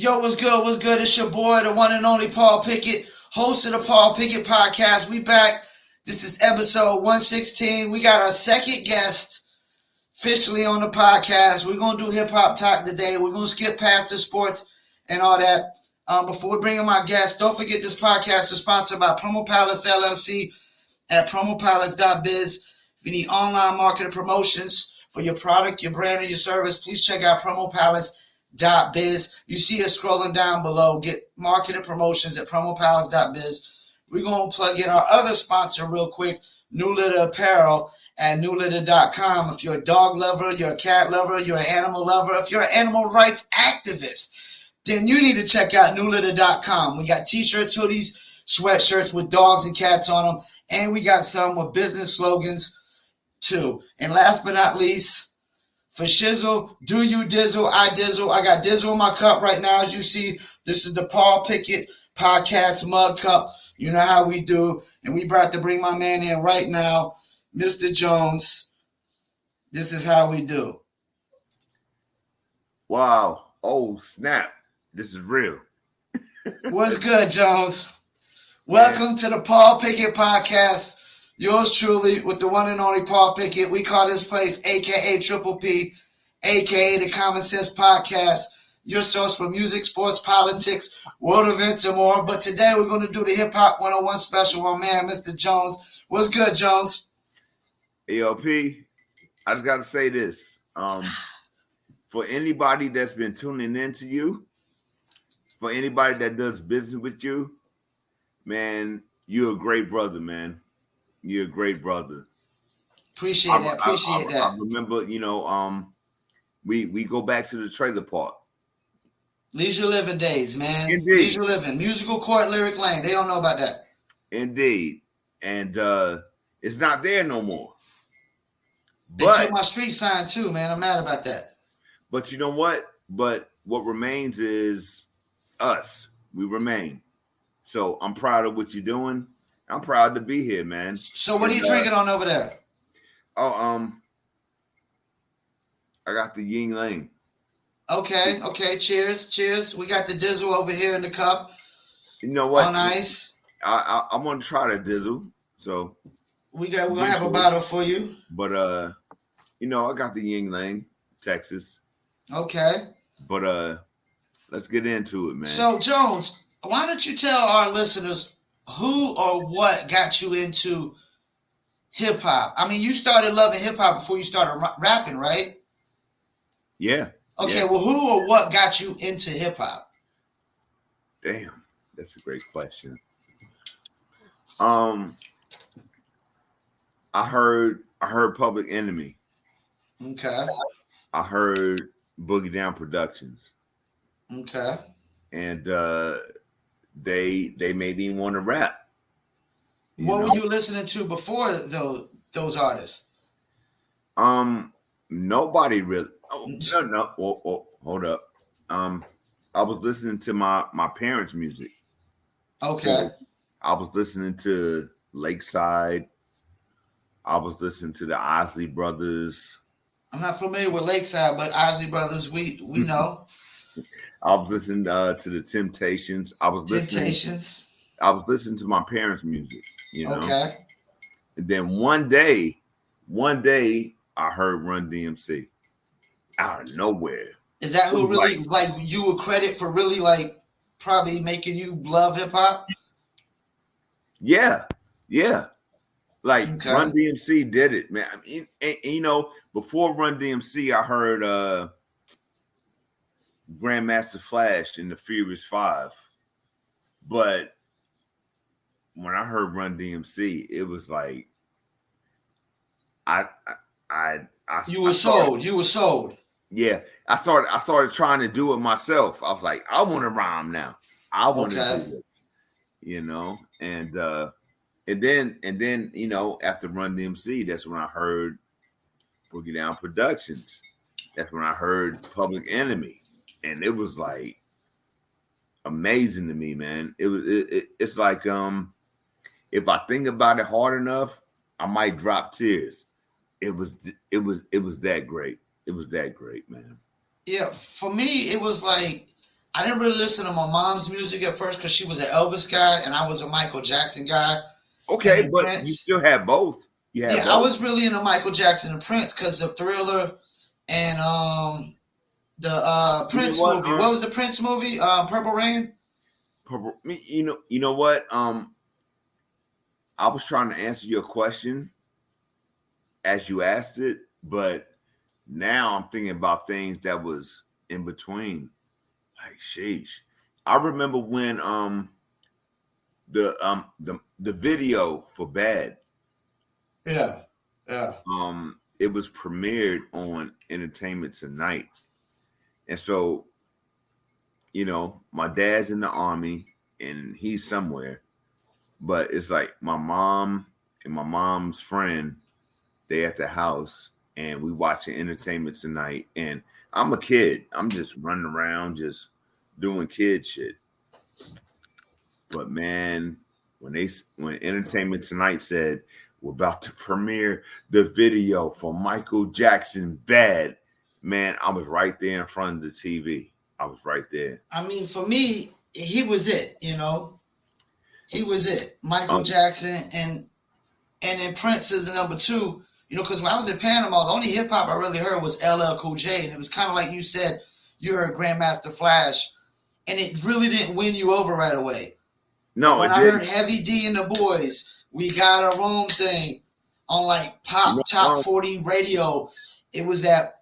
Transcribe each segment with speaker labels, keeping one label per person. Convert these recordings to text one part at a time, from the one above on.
Speaker 1: Yo, what's good? What's good? It's your boy, the one and only Paul Pickett, host of the Paul Pickett Podcast. We back. This is episode 116. We got our second guest officially on the podcast. We're going to do hip-hop talk today. We're going to skip past the sports and all that. Before we bring in my guest, don't forget this podcast is sponsored by Promo Palace LLC at promopalace.biz. If you need online marketing promotions for your product, your brand, or your service, please check out promopalace.biz. You see us scrolling down below. Get marketing promotions at promopalace.biz. We're going to plug in our other sponsor real quick, New Litter Apparel at newlitter.com. If you're a dog lover, you're a cat lover, you're an animal lover, if you're an animal rights activist, then you need to check out newlitter.com. We got t-shirts, hoodies, sweatshirts with dogs and cats on them, and we got some with business slogans too. And last but not least, for shizzle, do you dizzle, I dizzle. I got dizzle in my cup right now. As you see, this is the Paul Pickett Podcast mug cup. You know how we do. And we brought to bring my man in right now, Mr. Jones. This is how we do.
Speaker 2: Wow. Oh, snap. This is real.
Speaker 1: What's good, Jones? Welcome to the Paul Pickett Podcast. Yours truly with the one and only Paul Pickett. We call this place a.k.a. Triple P, a.k.a. the Common Sense Podcast. Your source for music, sports, politics, world events, and more. But today we're going to do the Hip Hop 101 special with my man, Mr. Jones. What's good, Jones?
Speaker 2: ALP, I just got to say this. For anybody that's been tuning in to you, for anybody that does business with you, man, you're a great brother, man. You're a great brother.
Speaker 1: Appreciate that.
Speaker 2: I remember, we go back to the trailer park.
Speaker 1: Leisure living days, man.
Speaker 2: Indeed.
Speaker 1: Leisure living. Musical Court, Lyric Lane. They don't know about that.
Speaker 2: Indeed. And it's not there no more.
Speaker 1: They took my street sign too, man. I'm mad about that.
Speaker 2: But you know what? But what remains is us. We remain. So I'm proud of what you're doing. I'm proud to be here, man.
Speaker 1: So what are you drinking on over there?
Speaker 2: Oh, I got the Ying Yang.
Speaker 1: Okay. Cheers. We got the Dizzle over here in the cup.
Speaker 2: You know what?
Speaker 1: On ice.
Speaker 2: I want to try the Dizzle. So
Speaker 1: we're gonna have a bottle for you.
Speaker 2: But I got the Ying Yang, Texas.
Speaker 1: Okay.
Speaker 2: But let's get into it, man.
Speaker 1: So Jones, why don't you tell our listeners who or what got you into hip hop? I mean, you started loving hip hop before you started rapping, right?
Speaker 2: Yeah.
Speaker 1: Okay,
Speaker 2: yeah.
Speaker 1: Well, who or what got you into hip hop?
Speaker 2: Damn, that's a great question. I heard Public Enemy.
Speaker 1: Okay.
Speaker 2: I heard Boogie Down Productions.
Speaker 1: Okay.
Speaker 2: And they made me want to rap.
Speaker 1: What were you listening to before those artists?
Speaker 2: Nobody really. Oh, no. Hold up. I was listening to my parents' music.
Speaker 1: Okay.
Speaker 2: So I was listening to Lakeside. I was listening to the Isley Brothers.
Speaker 1: I'm not familiar with Lakeside, but Isley Brothers, we know.
Speaker 2: I was listening to the Temptations. I was listening to my parents' music,
Speaker 1: Okay.
Speaker 2: And then one day I heard Run DMC out of nowhere.
Speaker 1: Is that who really like you would credit for really like probably making you love hip hop?
Speaker 2: Yeah. Like Run DMC did it, man. I mean, and, before Run DMC, I heard Grandmaster Flash in the Furious 5. But when I heard Run DMC, it was like
Speaker 1: You were sold.
Speaker 2: Yeah. I started trying to do it myself. I was like, I want to rhyme now. I want to do this. And then after Run DMC, that's when I heard Boogie Down Productions. That's when I heard Public Enemy. And it was like amazing to me, man. It's like if I think about it hard enough, I might drop tears. It was that great. It was that great, man.
Speaker 1: Yeah, for me, it was like I didn't really listen to my mom's music at first because she was an Elvis guy and I was a Michael Jackson guy.
Speaker 2: Okay, but
Speaker 1: Prince.
Speaker 2: you still have both.
Speaker 1: Yeah,
Speaker 2: both.
Speaker 1: I was really into Michael Jackson and Prince because of Thriller and the Prince movie. What was the Prince movie? Purple Rain.
Speaker 2: You know what? I was trying to answer your question as you asked it, but now I'm thinking about things that was in between. Like, sheesh. I remember when the video for Bad.
Speaker 1: Yeah.
Speaker 2: It was premiered on Entertainment Tonight. And so, you know, my dad's in the Army and he's somewhere. But it's like my mom and my mom's friend, they at the house and we watching Entertainment Tonight. And I'm a kid. I'm just running around, just doing kid shit. But man, when Entertainment Tonight said we're about to premiere the video for Michael Jackson Bad, man, I was right there in front of the TV. I was right there.
Speaker 1: I mean, for me, he was it, you know. He was it. Michael Jackson and then Prince is the number two. You know, because when I was in Panama, the only hip hop I really heard was LL Cool J, and it was kind of like you said, you heard Grandmaster Flash, and it really didn't win you over right away.
Speaker 2: No,
Speaker 1: when I heard Heavy D and the Boys, We Got Our Own Thing on like Pop Top 40 radio, it was that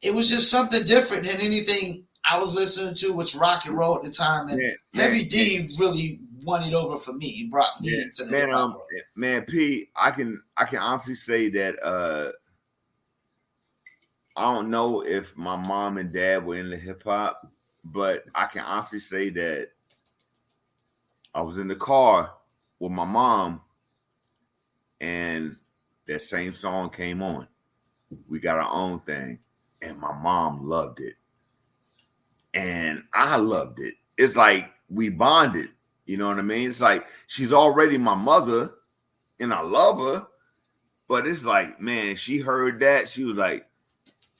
Speaker 1: it was just something different than anything I was listening to, which rock and roll at the time, and Heavy D really won it over for me. He brought me into the hip hop world.
Speaker 2: Man, P, I can honestly say that I don't know if my mom and dad were into hip hop, but I can honestly say that I was in the car with my mom and that same song came on. We Got Our Own Thing, and my mom loved it. And I loved it. It's like we bonded. You know what I mean? It's like she's already my mother and I love her. But it's like, man, she heard that. She was like,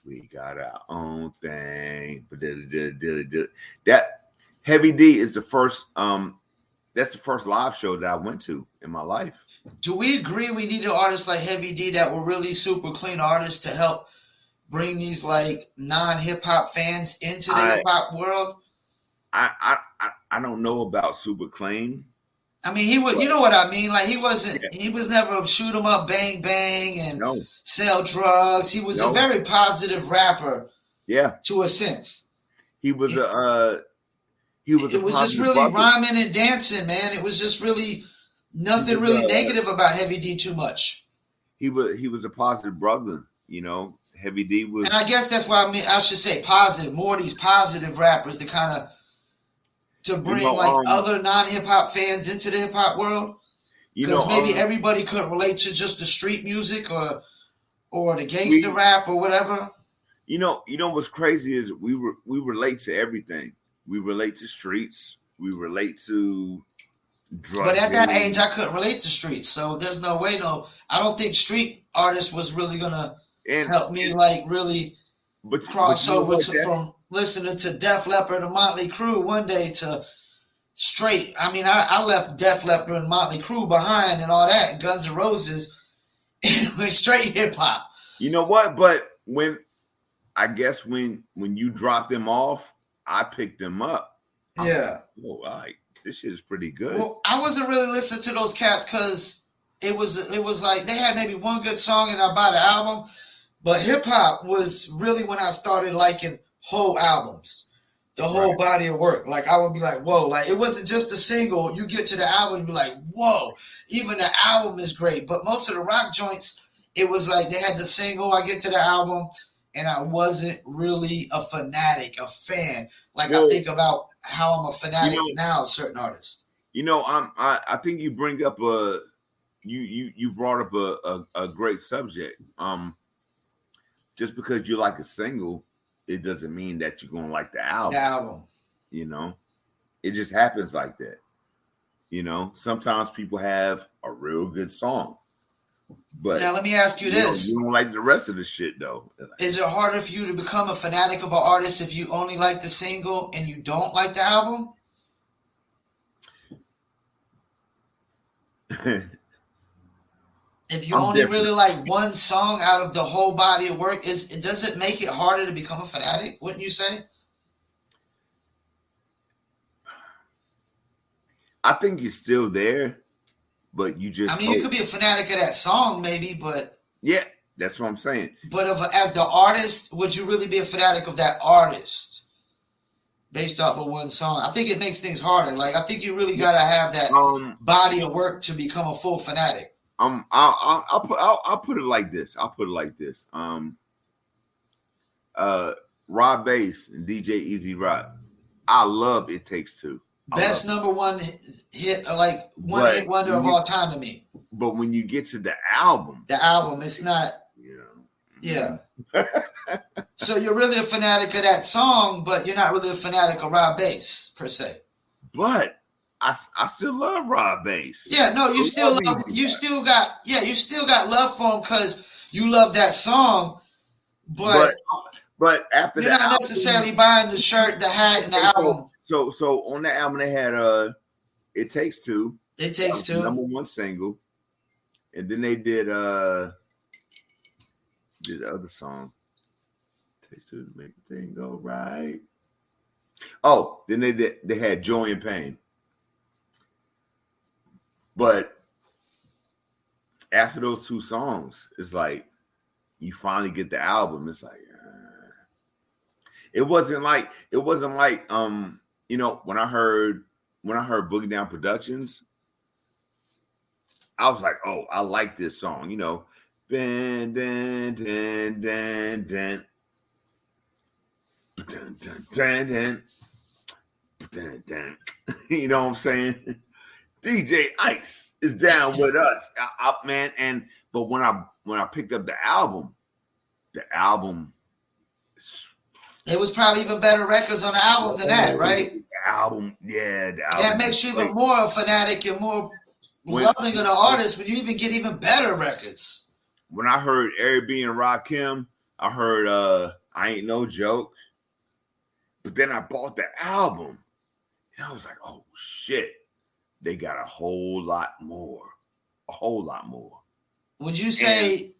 Speaker 2: we got our own thing. That Heavy D is the first, that's the first live show that I went to in my life.
Speaker 1: Do we agree we need artists like Heavy D that were really super clean artists to help bring these like non-hip hop fans into the hip hop world?
Speaker 2: I don't know about super clean.
Speaker 1: I mean, he was, you know what I mean? Like he was never shoot 'em up, bang, bang, and sell drugs. He was a very positive rapper.
Speaker 2: Yeah.
Speaker 1: To a sense.
Speaker 2: It was
Speaker 1: just really rhyming and dancing, man. It was just really nothing really negative about Heavy D too much.
Speaker 2: He was a positive brother, you know. Heavy D was,
Speaker 1: and I guess that's why I should say positive. More of these positive rappers to kind of to bring other non-hip hop fans into the hip hop world. Because maybe everybody couldn't relate to just the street music or the gangster rap or whatever.
Speaker 2: You know what's crazy is we relate to everything. We relate to streets. We relate to drugs.
Speaker 1: But at that age, I couldn't relate to streets. So there's no way. I don't think street artists was really gonna help me really cross over from listening to Def Leppard and Motley Crue one day to straight. I mean, I left Def Leppard and Motley Crue behind and all that, Guns N' Roses, and went straight hip hop.
Speaker 2: You know what? But when you dropped them off, I picked them up.
Speaker 1: Yeah.
Speaker 2: Oh, like this shit is pretty good.
Speaker 1: Well, I wasn't really listening to those cats because it was like they had maybe one good song and I bought the album. But hip hop was really when I started liking whole albums, the whole body of work. Like I would be like, whoa, like it wasn't just a single. You get to the album, you be like, whoa, even the album is great. But most of the rock joints, it was like they had the single. I get to the album, and I wasn't really a fanatic, a fan. Like I think about how I'm a fanatic now of certain artists.
Speaker 2: You know, I think you bring up you brought up a great subject. Just because you like a single, it doesn't mean that you're gonna like the album. You know, it just happens like that. You know, sometimes people have a real good song, But
Speaker 1: now let me ask you this.
Speaker 2: You don't like the rest of the shit though.
Speaker 1: Is it harder for you to become a fanatic of an artist if you only like the single and you don't like the album? If you only really like one song out of the whole body of work, does it make it harder to become a fanatic, wouldn't you say?
Speaker 2: I think it's still there, but you just
Speaker 1: you could be a fanatic of that song maybe, but
Speaker 2: yeah, that's what I'm saying.
Speaker 1: But as the artist, would you really be a fanatic of that artist based off of one song? I think it makes things harder. Like, I think you really got to have that body of work to become a full fanatic.
Speaker 2: I'll put it like this. Rob Bass and DJ Easy Rock. I love It Takes Two.
Speaker 1: Best number one hit, like one hit wonder of all time to me.
Speaker 2: But when you get to the album,
Speaker 1: it's not. Yeah. So you're really a fanatic of that song, but you're not really a fanatic of Rob Bass per se.
Speaker 2: But I still love Rob Bass.
Speaker 1: Yeah, no, you still got love for him because you love that song. But
Speaker 2: after
Speaker 1: you're not necessarily buying the shirt, the hat, and the album.
Speaker 2: So on that album they had It Takes Two.
Speaker 1: It Takes Two.
Speaker 2: Number one single. And then they did the other song. Takes Two to Make the Thing Go Right. Oh, then they had Joy and Pain. But after those two songs, it's like you finally get the album. It's like it wasn't like when I heard Boogie Down Productions, I was like, oh, I like this song, Dun, dun, dun, dun, dun. Dun, dun, dun, dun. Dun, dun. You know what I'm saying? DJ Ice is down with us, man. But when I picked up the album,
Speaker 1: it was probably even better records on the album than that, right?
Speaker 2: The album.
Speaker 1: That makes you even more a fanatic and more loving of the artist when you even get even better records.
Speaker 2: When I heard Eric B and Rakim, I heard I Ain't No Joke. But then I bought the album and I was like, oh shit, they got a whole lot more.
Speaker 1: Would you say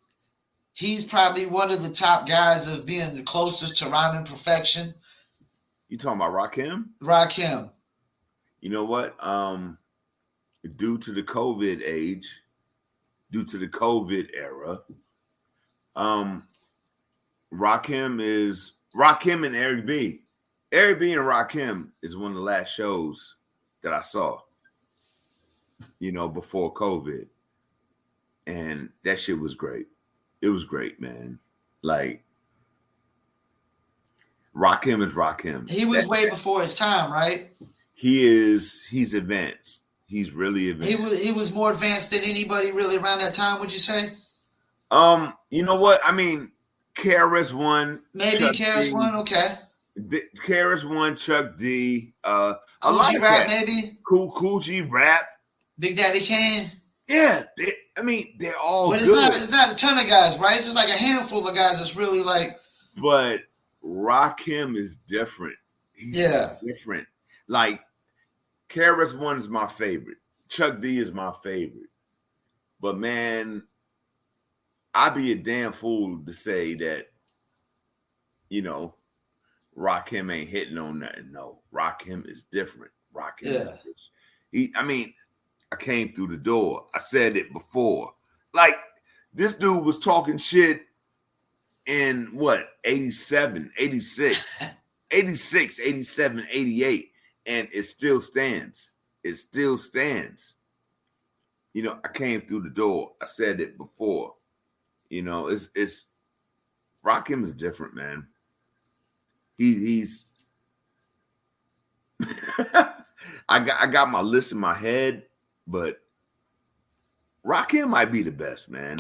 Speaker 1: he's probably one of the top guys of being the closest to rhyming perfection?
Speaker 2: You talking about Rakim?
Speaker 1: Rakim.
Speaker 2: You know what? Due to the COVID era, Rakim and Eric B. Eric B and Rakim is one of the last shows that I saw, before COVID. And that shit was great. It was great, man. Like, Rakim is Rakim.
Speaker 1: He was way before his time, right?
Speaker 2: He's advanced. He's really advanced.
Speaker 1: He was more advanced than anybody really around that time, would you say?
Speaker 2: You know what? I mean, KRS-One.
Speaker 1: Maybe KRS-One, okay.
Speaker 2: KRS-One, Chuck D.
Speaker 1: Cool G Rap, maybe?
Speaker 2: Cool G Rap.
Speaker 1: Big Daddy Kane.
Speaker 2: Yeah, they're all good.
Speaker 1: But it's not a ton of guys, right? It's just like a handful of guys that's really like.
Speaker 2: But Rakim is different. He's different. Like, KRS-One is my favorite. Chuck D is my favorite. But man, I'd be a damn fool to say that, Rakim ain't hitting on nothing. No, Rakim is different. Rakim is just, I came through the door. I said it before. Like, this dude was talking shit in what, 87, 86, 86, 87, 88, and it still stands. It still stands. I came through the door. I said it before. It's Rakim is different, man. He's I got my list in my head, but Rakim might be the best, man.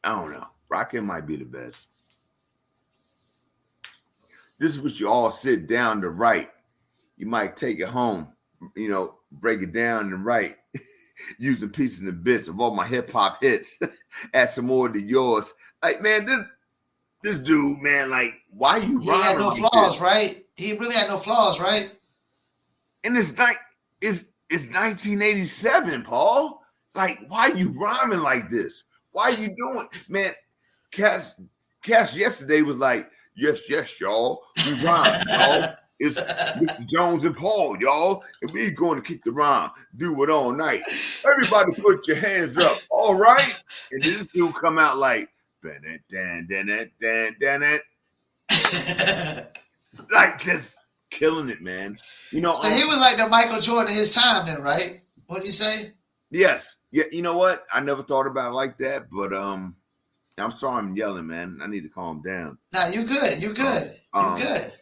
Speaker 2: I don't know. Rakim might be the best. This is what you all sit down to write. You might take it home, break it down and write. using pieces and bits of all my hip hop hits, add some more to yours. Like, man, this dude, man, like, why you
Speaker 1: He had no
Speaker 2: like
Speaker 1: flaws,
Speaker 2: this?
Speaker 1: right? He really had no flaws, right?
Speaker 2: And it's 1987, Paul. Like, why you rhyming like this? Why you doing, man? Cass yesterday was like, yes, y'all, we rhyme, y'all. It's Mr. Jones and Paul, y'all, and we going to kick the rhyme, do it all night. Everybody, put your hands up, all right? And this dude come out like, like just killing it, man. You know,
Speaker 1: so he was like the Michael Jordan of his time, then, right? What do you say?
Speaker 2: Yes, yeah. You know what? I never thought about it like that, but I'm sorry, I'm yelling, man. I need to calm down.
Speaker 1: Nah, you good. You good. You good.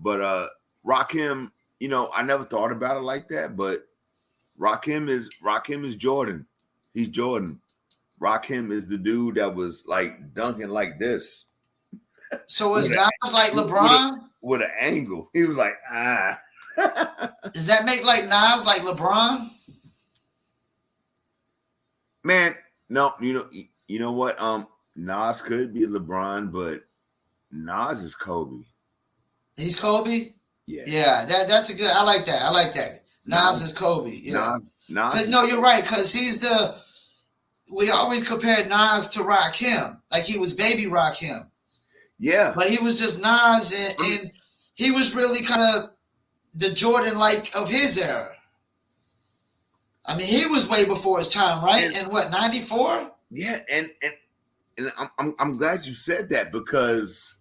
Speaker 2: But Rakim, you know, I never thought about it like that, but Rakim is Jordan. He's Jordan. Rakim is the dude that was like dunking like this.
Speaker 1: So was Nas like LeBron?
Speaker 2: With an angle. He was like, ah.
Speaker 1: Does that make like Nas like LeBron?
Speaker 2: Man, no, you know what? Nas could be LeBron, but Nas is Kobe.
Speaker 1: He's Kobe?
Speaker 2: Yeah.
Speaker 1: Yeah, that's a good. I like that. Nas is Kobe. Yeah.
Speaker 2: Nas.
Speaker 1: No, you're right, because we always compare Nas to Rakim. Like he was baby Rakim.
Speaker 2: Yeah.
Speaker 1: But he was just Nas, and he was really kind of the Jordan like of his era. I mean, he was way before his time, right? And what, 94?
Speaker 2: Yeah, and I'm glad you said that, because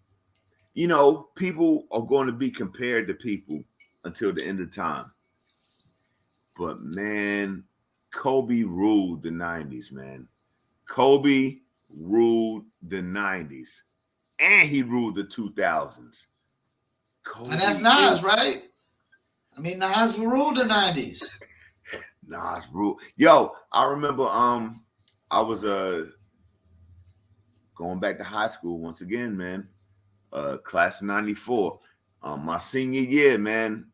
Speaker 2: you know, people are going to be compared to people until the end of time. But man, Kobe ruled the 90s, man. Kobe ruled the 90s. And he ruled the 2000s. Kobe,
Speaker 1: and that's Nas, right? I mean, Nas ruled the 90s.
Speaker 2: Nas ruled. Yo, I remember I was going back to high school once again, man. Class of 94. My senior year, man.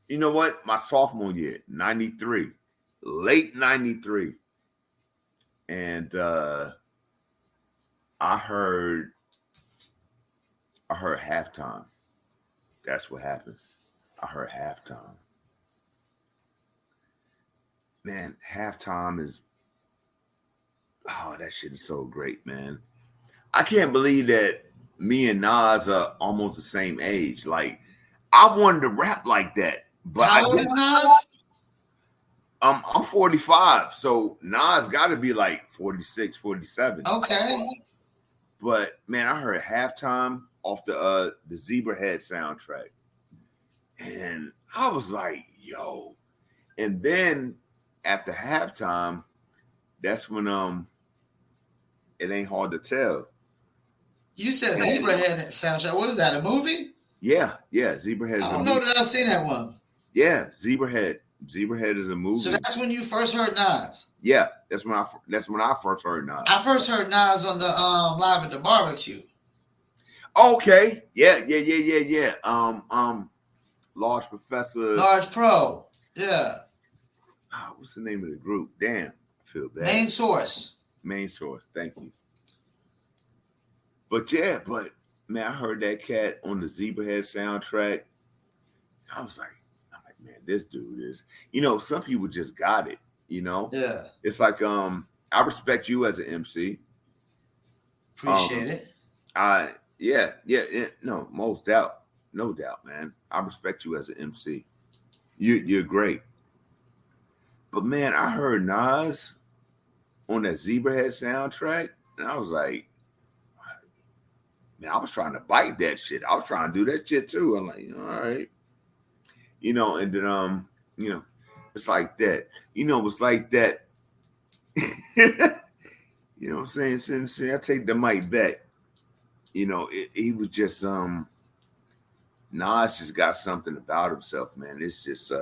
Speaker 2: You know what? My sophomore year, 93. Late 93. And I heard halftime. That's what happened. I heard halftime. Man, halftime is, that shit is so great, man. I can't believe that me and Nas are almost the same age. Like, I wanted to rap like that. But
Speaker 1: how old is Nas?
Speaker 2: I'm 45, so Nas got to be like 46, 47.
Speaker 1: Okay.
Speaker 2: But man, I heard halftime off the Zebrahead soundtrack, and I was like, "Yo!" And then after halftime, that's when it ain't hard to tell.
Speaker 1: You said Zebrahead soundtrack. What is that? A movie?
Speaker 2: Yeah, Zebrahead.
Speaker 1: I don't know that I've seen that one.
Speaker 2: Yeah, Zebrahead. Zebrahead is a movie.
Speaker 1: So that's when you first heard Nas.
Speaker 2: Yeah, that's when I first heard Nas.
Speaker 1: I first heard Nas on the Live at the Barbecue.
Speaker 2: Okay. Yeah. Large Professor.
Speaker 1: Large Pro. Yeah.
Speaker 2: What's the name of the group? Damn, I feel bad.
Speaker 1: Main Source.
Speaker 2: Thank you. But man, I heard that cat on the Zebrahead soundtrack. I was like, man, this dude is, some people just got it,
Speaker 1: Yeah.
Speaker 2: It's like, I respect you as an MC.
Speaker 1: Appreciate it.
Speaker 2: Yeah, no, no doubt, man. I respect you as an MC. You're great. But man, I heard Nas on that Zebrahead soundtrack, and I was like, man, I was trying to bite that shit. I was trying to do that shit too. I'm like, all right. And then it's like that. It's like that. You know what I'm saying? Since I take the mic back, he was just Nas just got something about himself, man. It's just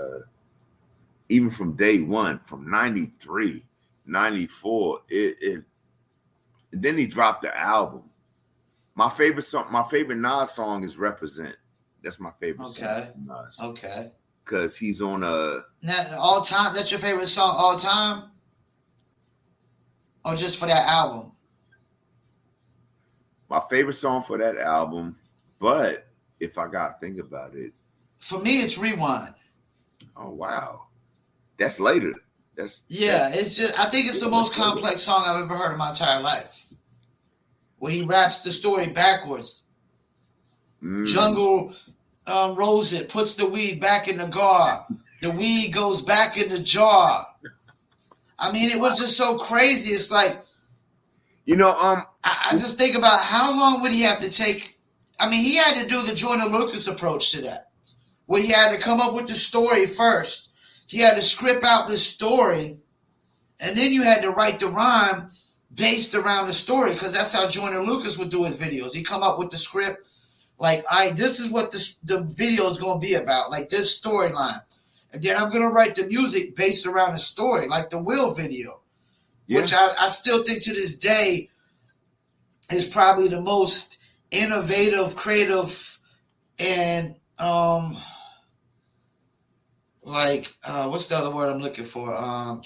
Speaker 2: even from day one, from 93, 94, and then he dropped the album. My favorite Nas song is Represent. That's my favorite song.
Speaker 1: Okay.
Speaker 2: because he's on a
Speaker 1: all time. That's your favorite song all time, or just for that album?
Speaker 2: my favorite song for that album. But if I gotta think about it,
Speaker 1: For me, it's Rewind.
Speaker 2: oh wow, that's later. That's
Speaker 1: It's just I think it's the most complex song I've ever heard in my entire life. Where he raps the story backwards. Jungle rolls it, puts the weed back in the gar. The weed goes back in the jar. I mean, it was just so crazy. It's like, I just think about how long would he have to take. I mean, he had to do the Jordan Lucas approach to that, where he had to come up with the story first. He had to script out the story, and then you had to write the rhyme based around the story, because that's how Jordan Lucas would do his videos. He'd come up with the script, like, this is what the video is going to be about, like this storyline. And then I'm going to write the music based around the story, like the Will video, which I still think to this day is probably the most innovative, creative, and what's the other word I'm looking for?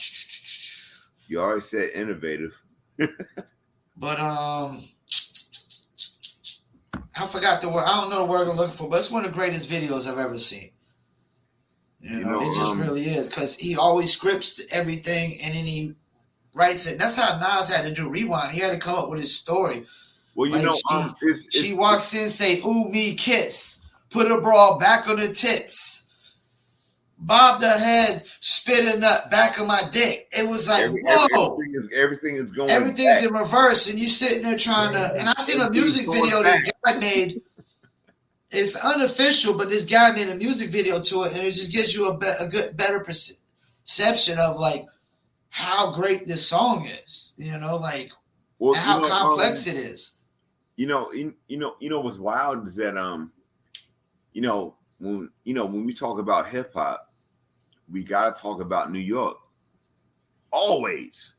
Speaker 2: You already said innovative.
Speaker 1: But I forgot the word. I don't know the word I'm looking for, but it's one of the greatest videos I've ever seen. You know, it just really is, because he always scripts everything and then he writes it. That's how Nas had to do Rewind. He had to come up with his story.
Speaker 2: Well,
Speaker 1: she walks in, say, "Ooh, me kiss," put a bra back on the tits, bob the head, spit a nut back on my dick. It was like, whoa.
Speaker 2: Everything's going
Speaker 1: Everything's
Speaker 2: back.
Speaker 1: in reverse, and you sitting there trying to. And I seen a music video this guy made. It's unofficial, but this guy made a music video to it, and it just gives you better perception of like how great this song is. You know, like and how complex it is.
Speaker 2: You know what's wild is that when we talk about hip hop, we gotta talk about New York. Always.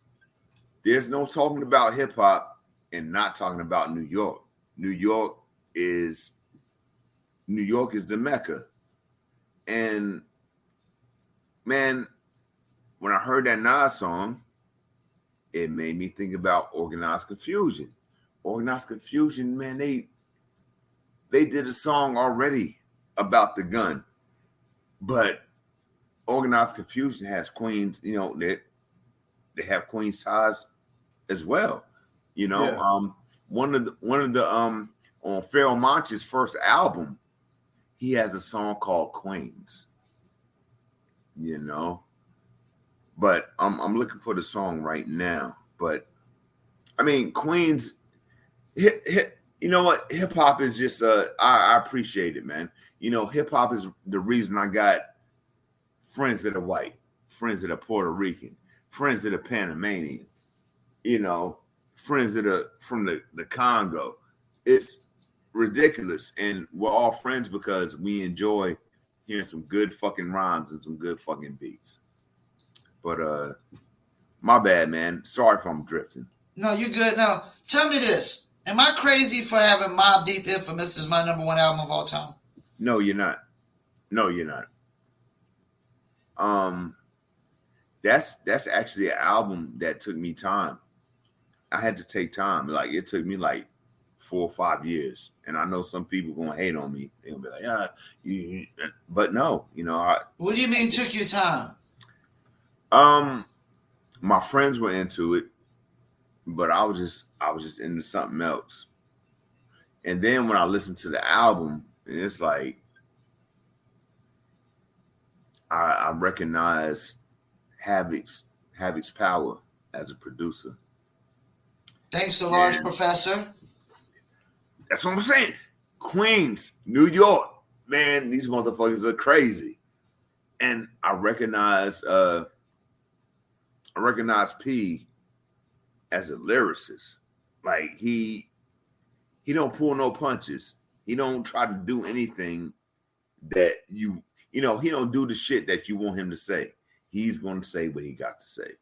Speaker 2: There's no talking about hip hop and not talking about New York. New York is the Mecca. And man, when I heard that Nas song, it made me think about Organized Confusion. Organized Confusion, man, they did a song already about the gun. But Organized Confusion has Queens, they have Queens ties as well. One of the on Pharoah Monch's first album, he has a song called Queens. But I'm looking for the song right now. But I mean, Queens, you know what? Hip hop is just I appreciate it, man. Hip hop is the reason I got friends that are white, friends that are Puerto Rican, friends that are Panamanian, friends that are from the Congo. It's ridiculous. And we're all friends because we enjoy hearing some good fucking rhymes and some good fucking beats. But my bad, man. Sorry if I'm drifting.
Speaker 1: No, you're good. Now, tell me this. Am I crazy for having Mobb Deep Infamous as my number one album of all time?
Speaker 2: No, you're not. That's actually an album that took me time. I had to take time. Like, it took me like 4 or 5 years. And I know some people gonna hate on me. They're gonna be like, but no,
Speaker 1: what do you mean took you time?
Speaker 2: My friends were into it, but I was just into something else. And then when I listened to the album, it's like I recognize Havoc's power as a producer.
Speaker 1: Thanks to Large Professor.
Speaker 2: That's what I'm saying. Queens, New York, man, these motherfuckers are crazy. And I recognize P as a lyricist. Like he don't pull no punches. He don't try to do anything that he don't do the shit that you want him to say. He's going to say what he got to say.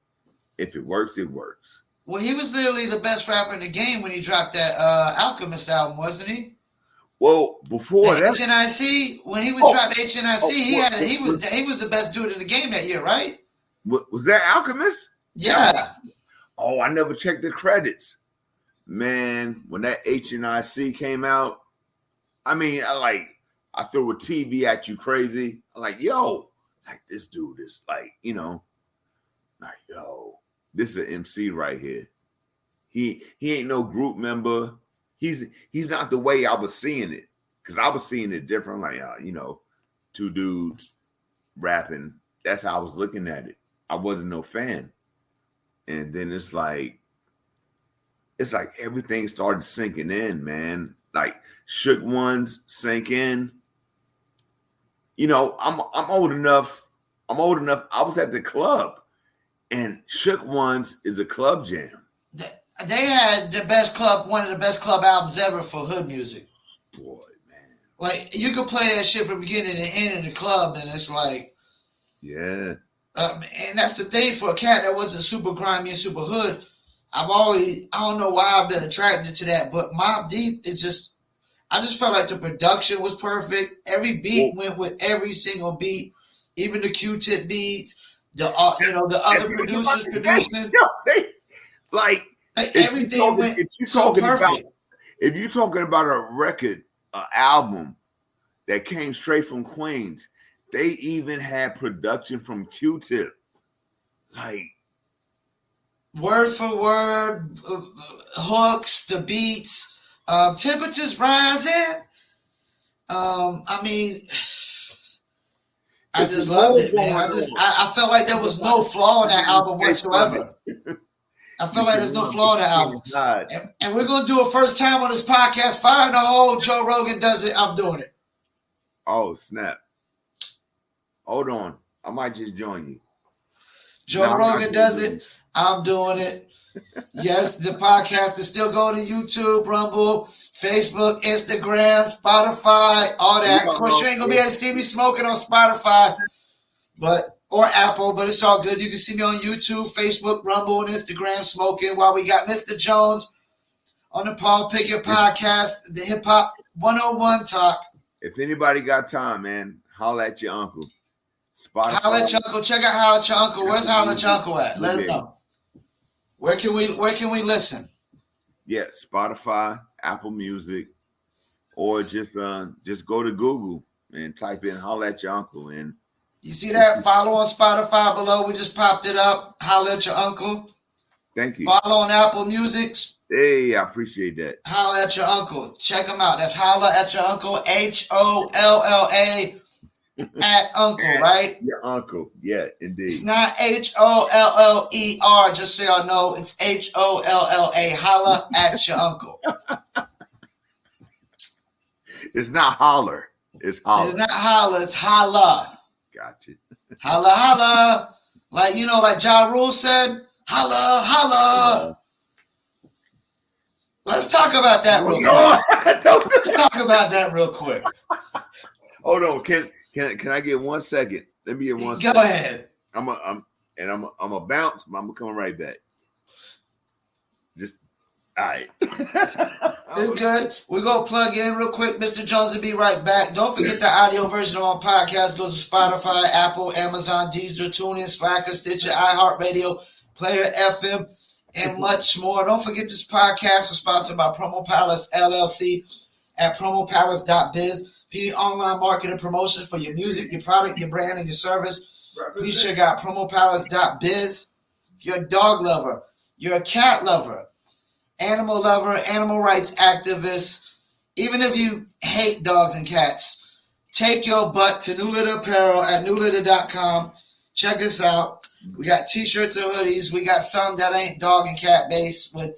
Speaker 2: If it works, it works.
Speaker 1: Well, he was literally the best rapper in the game when he dropped that Alchemist album, wasn't he?
Speaker 2: Well, before
Speaker 1: the
Speaker 2: that,
Speaker 1: HNIC, when he would drop HNIC, he was the best dude in the game that year, right?
Speaker 2: Was that Alchemist?
Speaker 1: Yeah.
Speaker 2: Oh, I never checked the credits. Man, when that HNIC came out, I mean, I throw a TV at you crazy. I'm like, yo, like this dude is like, like, yo, this is an MC right here. He ain't no group member. He's not the way I was seeing it. Because I was seeing it different. Like, two dudes rapping. That's how I was looking at it. I wasn't no fan. And then it's like everything started sinking in, man. Like Shook Ones sank in. I'm old enough. I was at the club, and Shook Ones is a club jam.
Speaker 1: They had one of the best club albums ever for hood music.
Speaker 2: Boy, man.
Speaker 1: Like you could play that shit from beginning to end in the club, and it's like,
Speaker 2: yeah.
Speaker 1: And that's the thing for a cat that wasn't super grimy and super hood. I don't know why I've been attracted to that, but Mobb Deep is I just felt like the production was perfect. Every beat went with every single beat, even the Q-tip beats, the other producers producing. Everything went so perfect.
Speaker 2: If you're talking about a record, an album that came straight from Queens, they even had production from Q-tip. Like,
Speaker 1: word for word, hooks, the beats, temperatures rising. I mean, I just loved it, man. I felt like there was no flaw in that album whatsoever. I feel like there's no flaw in the album. And we're going to do a first time on this podcast. Fire in the hole. Joe Rogan does it. I'm doing it.
Speaker 2: Oh, snap. Hold on. I might just join you.
Speaker 1: Joe Rogan does it. I'm doing it. Yes, the podcast is still going to YouTube, Rumble, Facebook, Instagram, Spotify, all that. Of course, you ain't going to be able to see me smoking on Spotify or Apple, but it's all good. You can see me on YouTube, Facebook, Rumble, and Instagram smoking while we got Mr. Jones on the Paul Pickett podcast, the Hip Hop 101 Talk.
Speaker 2: If anybody got time, man, holla at your uncle. Spotify.
Speaker 1: Holla at your uncle. Check out Holla at your uncle. Where's Holla at your uncle at? Let us know. Where can we listen? Yeah,
Speaker 2: Spotify, Apple Music, or just go to Google and type in Holla at your uncle. And
Speaker 1: you see that? Follow on Spotify below. We just popped it up. Holla at your uncle.
Speaker 2: Thank you.
Speaker 1: Follow on Apple Music.
Speaker 2: Hey, I appreciate that.
Speaker 1: Holla at your uncle. Check him out. That's Holla at your uncle. HOLLA at uncle, right?
Speaker 2: Your uncle. Yeah, indeed.
Speaker 1: It's not HOLLER, just so y'all know. It's HOLLA. Holla at your uncle.
Speaker 2: It's not holler. It's holla.
Speaker 1: It's not holla. It's holla.
Speaker 2: Gotcha.
Speaker 1: Holla, holla. Like Ja Rule said, holla, holla. Let's talk about that real quick. Let's talk about that real quick.
Speaker 2: Hold on. Can I get 1 second? Let me get 1 second.
Speaker 1: Go ahead.
Speaker 2: I'm a bounce, but I'm coming right back. Just all right.
Speaker 1: It's good. We're gonna plug in real quick. Mr. Jones will be right back. Don't forget the audio version of our podcast goes to Spotify, Apple, Amazon, Deezer, TuneIn, Slacker, Stitcher, iHeartRadio, Player FM, and much more. Don't forget this podcast is sponsored by Promo Palace LLC at promopalace.biz. If you need online marketing promotions for your music, your product, your brand, and your service, please check out promopalace.biz. If you're a dog lover, you're a cat lover, animal lover, animal rights activist, even if you hate dogs and cats, take your butt to New Litter Apparel at newlitter.com. Check us out. We got t-shirts and hoodies. We got some that ain't dog and cat based with,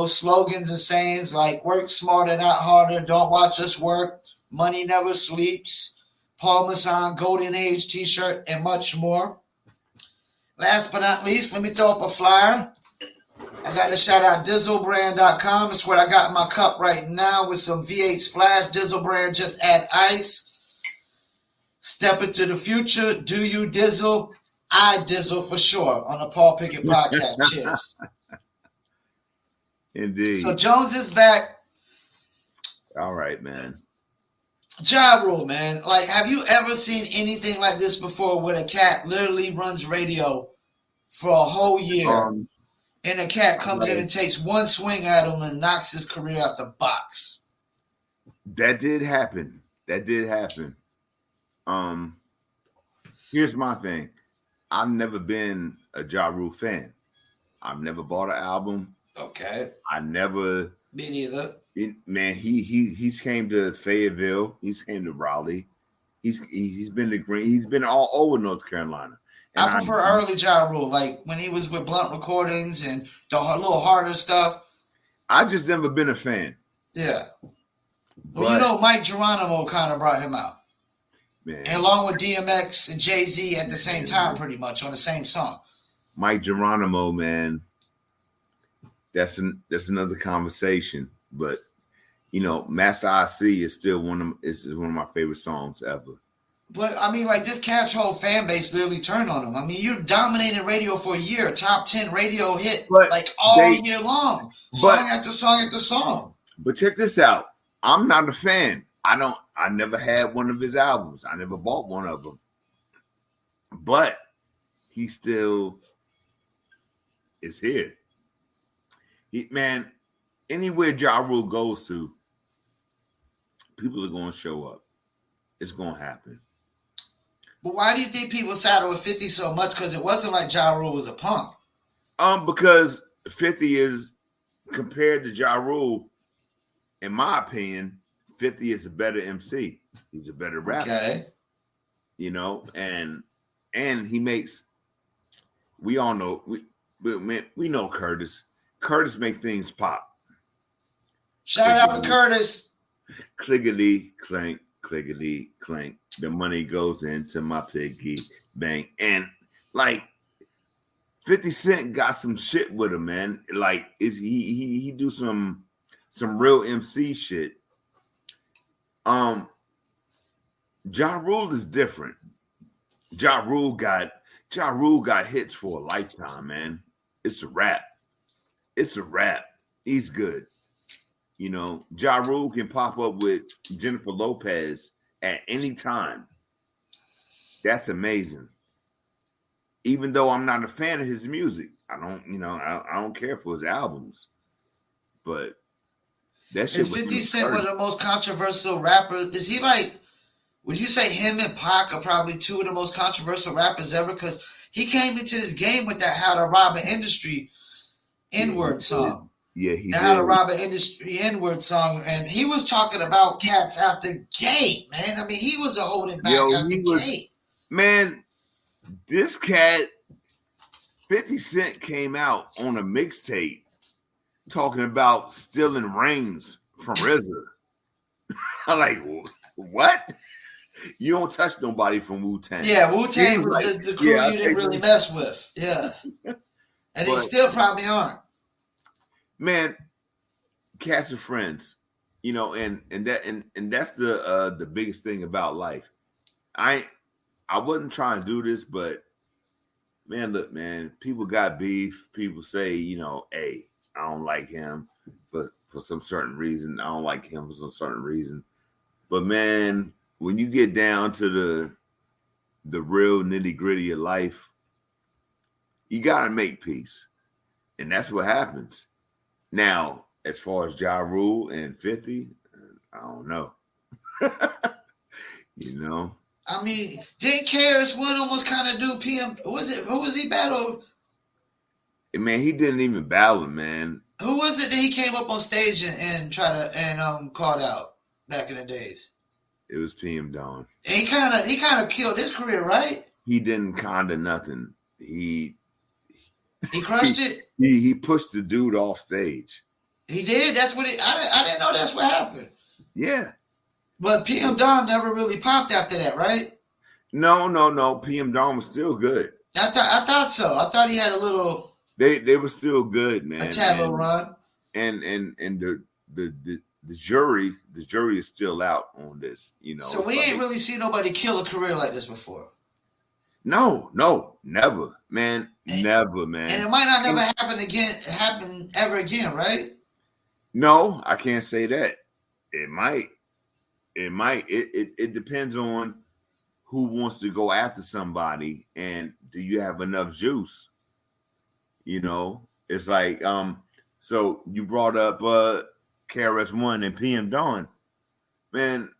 Speaker 1: slogans and sayings like work smarter, not harder, don't watch us work, money never sleeps, Paul Masson Golden Age t-shirt, and much more. Last but not least, let me throw up a flyer. I got to shout out DizzleBrand.com. It's what I got in my cup right now with some V8 Splash. Dizzle Brand, just add ice. Step into the future. Do you dizzle? I dizzle for sure on the Paul Pickett podcast. Cheers.
Speaker 2: Indeed.
Speaker 1: So Jones is back.
Speaker 2: All right, man.
Speaker 1: Ja Rule, man. Like, have you ever seen anything like this before where a cat literally runs radio for a whole year and a cat comes in and takes one swing at him and knocks his career out the box?
Speaker 2: That did happen. Here's my thing. I've never been a Ja Rule fan. I've never bought an album.
Speaker 1: Okay.
Speaker 2: I never.
Speaker 1: Me neither.
Speaker 2: Man, he's came to Fayetteville. He's came to Raleigh. He's been to Green. He's been all over North Carolina.
Speaker 1: And I prefer early Ja Rule, like when he was with Blunt Recordings and the little harder stuff.
Speaker 2: I just never been a fan.
Speaker 1: Yeah. Well, you know, Mike Geronimo kind of brought him out. Man. And along with DMX and Jay-Z at the same time, pretty much on the same song.
Speaker 2: Mike Geronimo, man, that's another conversation. But you know, Master IC is still one of my favorite songs ever.
Speaker 1: But I mean, like, this cat's whole fan base literally turned on him. I mean, you dominated radio for a year, top 10 radio hit, like all year long, song after song after song.
Speaker 2: But check this out. I'm not a fan. I never had one of his albums. I never bought one of them. But he still is here. Man, anywhere Ja Rule goes to, people are going to show up. It's going to happen.
Speaker 1: But why do you think people saddle with 50 so much? Because it wasn't like Ja Rule was a punk.
Speaker 2: Because 50 is, compared to Ja Rule, in my opinion, 50 is a better MC. He's a better rapper.
Speaker 1: Okay.
Speaker 2: You know, and he makes, we all know, we know Curtis. Curtis makes things pop.
Speaker 1: Shout out to Curtis.
Speaker 2: Clickety clank, clickety clank. The money goes into my piggy bank. And like 50 Cent got some shit with him, man. Like he do some real MC shit. Ja Rule is different. Ja Rule got hits for a lifetime, man. It's a rap. He's good. You know, Ja Rule can pop up with Jennifer Lopez at any time. That's amazing. Even though I'm not a fan of his music, I don't care for his albums. But that shit.
Speaker 1: Is 50 Cent one of the most controversial rappers? Is he like, would you say him and Pac are probably two of the most controversial rappers ever? Because he came into this game with that How to Rob an Industry N-word song.
Speaker 2: Yeah, he
Speaker 1: did. How to Rob an Industry N-word song. And he was talking about cats out the gate, man. I mean, he was a holding back out the gate.
Speaker 2: Man, this cat, 50 Cent came out on a mixtape talking about stealing rings from RZA. I'm like, what? You don't touch nobody from Wu-Tang.
Speaker 1: Yeah, Wu-Tang was like, the crew you didn't really mess with. Yeah. And they still probably aren't.
Speaker 2: Man, cats are friends. You know, and that's the biggest thing about life. I wasn't trying to do this, but man, look, man, people got beef. People say, you know, hey, I don't like him for some certain reason. I don't like him for some certain reason. But man, when you get down to the real nitty-gritty of life, you gotta make peace. And that's what happens. Now, as far as Ja Rule and 50, I don't know. You know?
Speaker 1: I mean, didn't KRS-One almost kind of do PM? Who was he battled?
Speaker 2: Man, he didn't even battle him, man.
Speaker 1: Who was it that he came up on stage and tried to called out back in the days?
Speaker 2: It was PM Dawn.
Speaker 1: And he kind of killed his career, right?
Speaker 2: He didn't kinda nothing. He
Speaker 1: crushed it.
Speaker 2: He pushed the dude off stage.
Speaker 1: He did. That's what I didn't know that's what happened.
Speaker 2: Yeah.
Speaker 1: But PM Dawn never really popped after that, right?
Speaker 2: No. PM Dawn was still good.
Speaker 1: I thought so. I thought he had a little.
Speaker 2: They were still good, man.
Speaker 1: A tad little run.
Speaker 2: And the jury is still out on this, you know.
Speaker 1: So we ain't really seen nobody kill a career like this before.
Speaker 2: No, never, man. Never, man.
Speaker 1: And it might not never happen ever again, right?
Speaker 2: No, I can't say that. It might. It depends on who wants to go after somebody, and do you have enough juice? You know, it's like so you brought up KRS-One and PM Dawn. Man,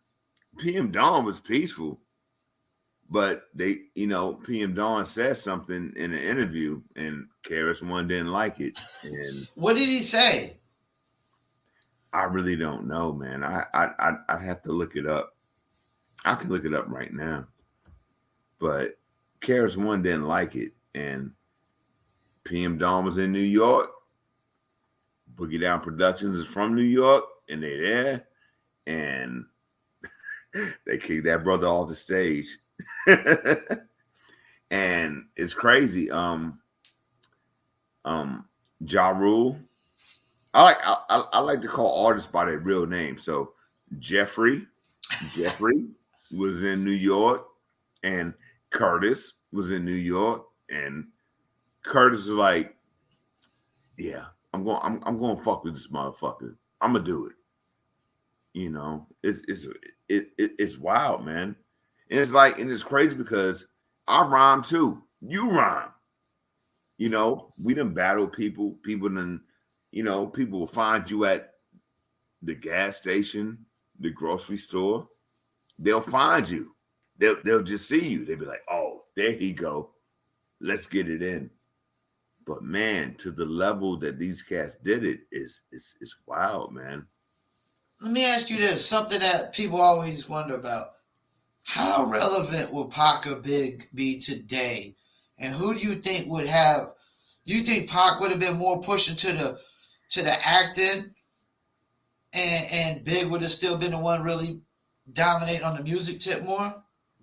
Speaker 2: PM Dawn was peaceful, but they, PM Dawn said something in an interview, and KRS-One didn't like it. And
Speaker 1: what did he say?
Speaker 2: I really don't know, man. I'd have to look it up. I can look it up right now. But KRS-One didn't like it, and PM Dawn was in New York. Boogie Down Productions is from New York, and they're there, and they kicked that brother off the stage. And it's crazy. Ja Rule. I like to call artists by their real name. So Jeffrey was in New York, and Curtis was in New York, and Curtis was like, "Yeah, I'm going to fuck with this motherfucker. I'm gonna do it." It's wild, man. And it's like, and it's crazy because I rhyme too. You rhyme. We done battle people. People done, people will find you at the gas station, the grocery store. They'll find you. They'll just see you. They'll be like, "Oh, there he go. Let's get it in." But man, to the level that these cats did it is wild, man.
Speaker 1: Let me ask you this, something that people always wonder about. How relevant would Pac or Big be today? And who do you think would have, do you think Pac would have been more pushing to the acting and Big would have still been the one really dominate on the music tip more?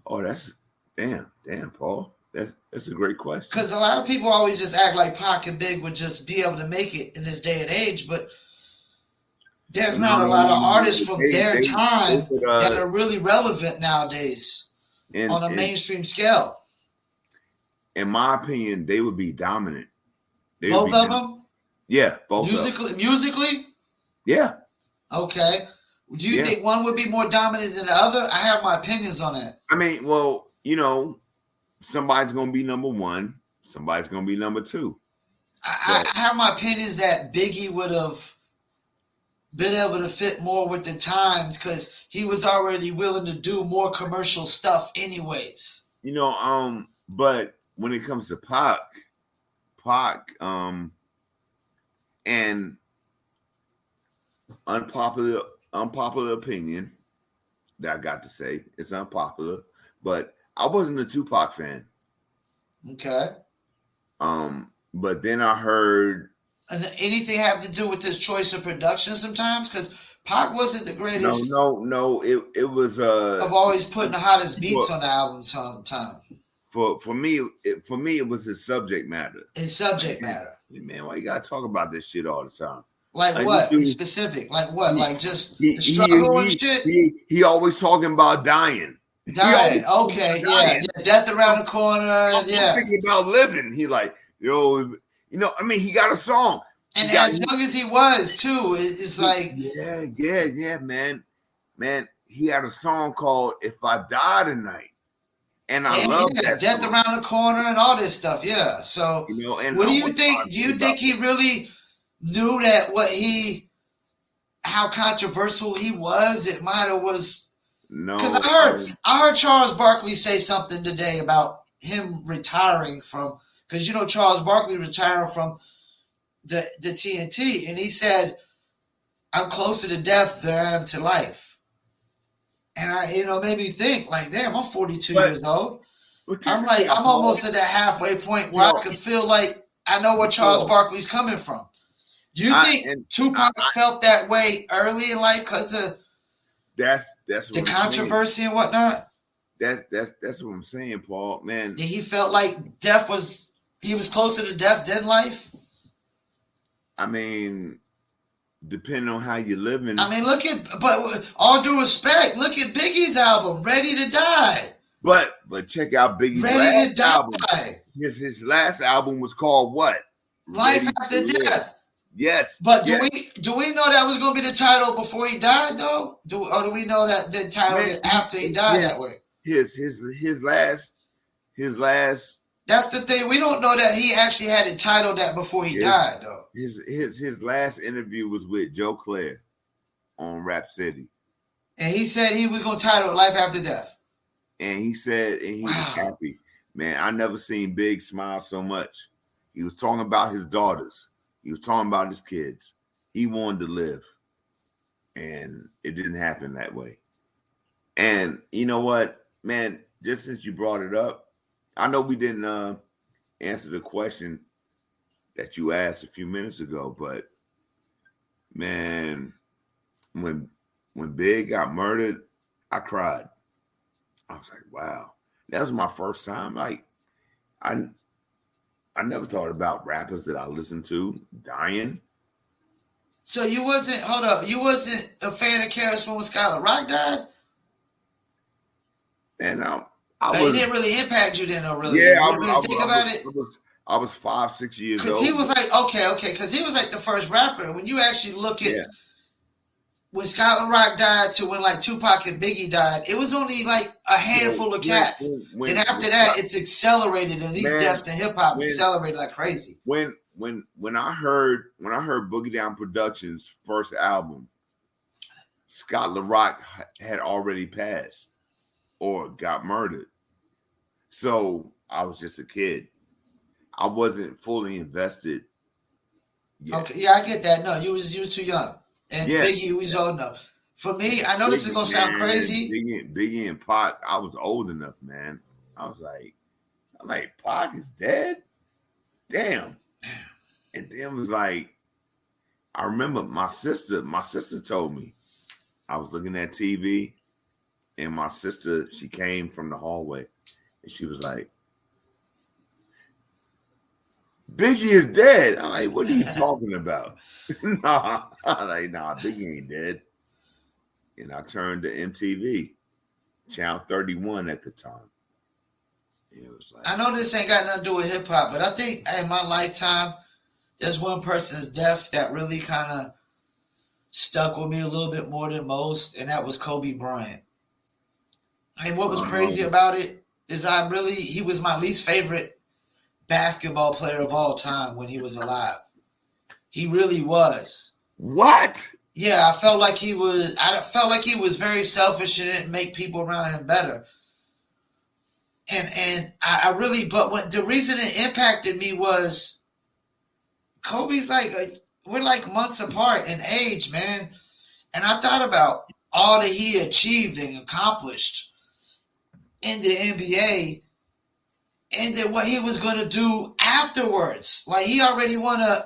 Speaker 2: Oh, that's damn, Paul. That's a great question.
Speaker 1: Because a lot of people always just act like Pac and Big would just be able to make it in this day and age, but there's not a lot of artists from their time that are really relevant nowadays on a mainstream scale.
Speaker 2: In my opinion, they would be dominant.
Speaker 1: Both of them?
Speaker 2: Yeah, both
Speaker 1: Musically?
Speaker 2: Yeah.
Speaker 1: Okay. Do you think one would be more dominant than the other? I have my opinions on that.
Speaker 2: I mean, well, somebody's going to be number one. Somebody's going to be number two.
Speaker 1: I have my opinions that Biggie would have been able to fit more with the times because he was already willing to do more commercial stuff anyways.
Speaker 2: But when it comes to Pac, and unpopular opinion that I got to say, it's unpopular, but I wasn't a Tupac fan.
Speaker 1: Okay.
Speaker 2: But then I heard.
Speaker 1: And anything have to do with this choice of production sometimes? Because Pac wasn't the greatest.
Speaker 2: No. It was.
Speaker 1: Of always putting the hottest beats on the albums all the time.
Speaker 2: For me, it was his subject matter.
Speaker 1: His subject matter.
Speaker 2: Man, why you gotta talk about this shit all the time?
Speaker 1: Like what? Specific? Like what? Like just the struggle and shit?
Speaker 2: He always talking about dying.
Speaker 1: Dying. Okay, yeah. Death around the corner. I'm
Speaker 2: thinking about living. He like, he got a song.
Speaker 1: And as young as he was too, it's like
Speaker 2: yeah, man. He had a song called "If I Die Tonight," and I love that.
Speaker 1: Death song. Around the corner and all this stuff. Yeah. So,
Speaker 2: and
Speaker 1: what do you think? Do you think he really knew that how controversial he was? It might have was.
Speaker 2: No,
Speaker 1: because I heard Charles Barkley say something today about him retiring from, because Charles Barkley retired from the TNT, and he said, "I'm closer to death than I am to life," and made me think like, damn, I'm 42 years old. I'm almost at that halfway point where I could feel like I know where Charles Barkley's coming from. Do you think Tupac felt that way early in life because of
Speaker 2: that's
Speaker 1: the controversy and whatnot?
Speaker 2: That's what I'm saying, Paul. Man,
Speaker 1: he felt like he was closer to death than life?
Speaker 2: I mean, depending on how you're living.
Speaker 1: I mean, but all due respect, look at Biggie's album, Ready to Die.
Speaker 2: But check out Biggie's
Speaker 1: Ready to Die.
Speaker 2: album. His last album was called what?
Speaker 1: Life After Death.
Speaker 2: Yes.
Speaker 1: But
Speaker 2: yes.
Speaker 1: do we know that was going to be the title before he died though? Or do we know that the title after he died that way?
Speaker 2: His last.
Speaker 1: That's the thing. We don't know that he actually had it titled that before he died though.
Speaker 2: His last interview was with Joe Claire on Rap City,
Speaker 1: and he said he was going to title it Life After Death.
Speaker 2: And he said, and he was happy. Man, I never seen Big smile so much. He was talking about his daughters. He was talking about his kids. He wanted to live. And it didn't happen that way. And you know what, man, just since you brought it up, I know we didn't answer the question that you asked a few minutes ago, but man, when Big got murdered, I cried. I was like, wow. That was my first time. Like, I never thought about rappers that I listened to dying.
Speaker 1: So you wasn't a fan of KRS when Skylar Rock died?
Speaker 2: And
Speaker 1: it didn't really impact you then, though, really.
Speaker 2: Yeah, I was 5-6 years old.
Speaker 1: Because he was like, okay, because he was like the first rapper. When you actually look at when Skylar Rock died to when like Tupac and Biggie died, it was only like a handful of cats. And after that, it's accelerated, and these deaths in hip hop accelerated like crazy.
Speaker 2: When I heard Boogie Down Productions' first album, Scott LaRock had already passed or got murdered. So I was just a kid. I wasn't fully invested yet.
Speaker 1: Okay, yeah, I get that. No, you was too young. And Biggie was old enough. For me, I know this is gonna sound crazy.
Speaker 2: Biggie and Pac, I was old enough, man. I was like, Pac is dead? Damn. And then it was like, I remember my sister told me. I was looking at TV, and my sister, she came from the hallway, and she was like, Biggie is dead. I'm like, what are you talking about? Nah, Biggie ain't dead. And I turned to MTV, Channel 31 at the time. It was like,
Speaker 1: I know this ain't got nothing to do with hip hop, but I think in my lifetime, there's one person's death that really kind of stuck with me a little bit more than most, and that was Kobe Bryant. And what was crazy about it is he was my least favorite basketball player of all time when he was alive. He really was.
Speaker 2: What?
Speaker 1: Yeah, I felt like he was very selfish and didn't make people around him better. And I really, but the reason it impacted me was Kobe's we're like months apart in age, man. And I thought about all that he achieved and accomplished in the NBA, and then what he was going to do afterwards. Like he already won like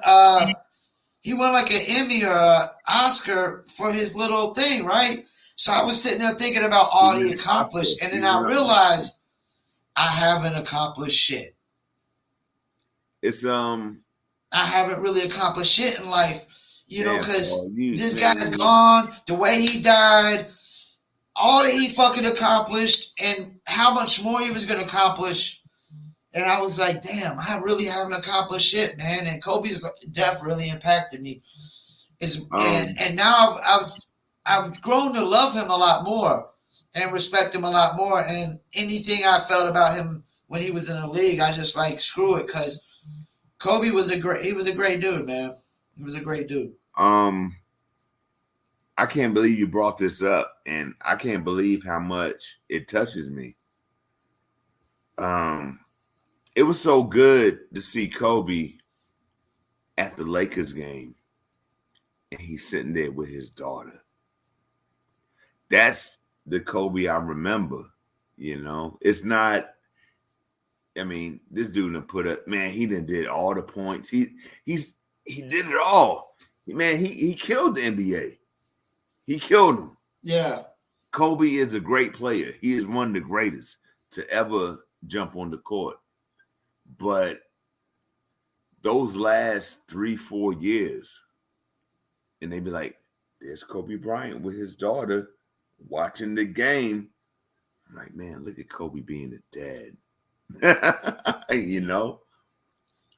Speaker 1: an Emmy or an Oscar for his little thing, right? So I was sitting there thinking about all he accomplished, and then I realized I haven't accomplished shit. I haven't really accomplished shit in life, because this guy's gone, the way he died, all that he fucking accomplished, and how much more he was going to accomplish. And I was like, damn, I really haven't accomplished shit, man. And Kobe's death really impacted me. And now I've grown to love him a lot more and respect him a lot more. And anything I felt about him when he was in the league, I just like, screw it, because Kobe was a great dude, man. He was a great dude.
Speaker 2: I can't believe you brought this up, and I can't believe how much it touches me. It was so good to see Kobe at the Lakers game, and he's sitting there with his daughter. That's the Kobe I remember, It's not, this dude done put up, man, he done did all the points. He did it all. Man, he killed the NBA. He killed him.
Speaker 1: Yeah.
Speaker 2: Kobe is a great player. He is one of the greatest to ever jump on the court. But those last 3-4 years, and they be like, there's Kobe Bryant with his daughter watching the game. I'm like, man, look at Kobe being a dad.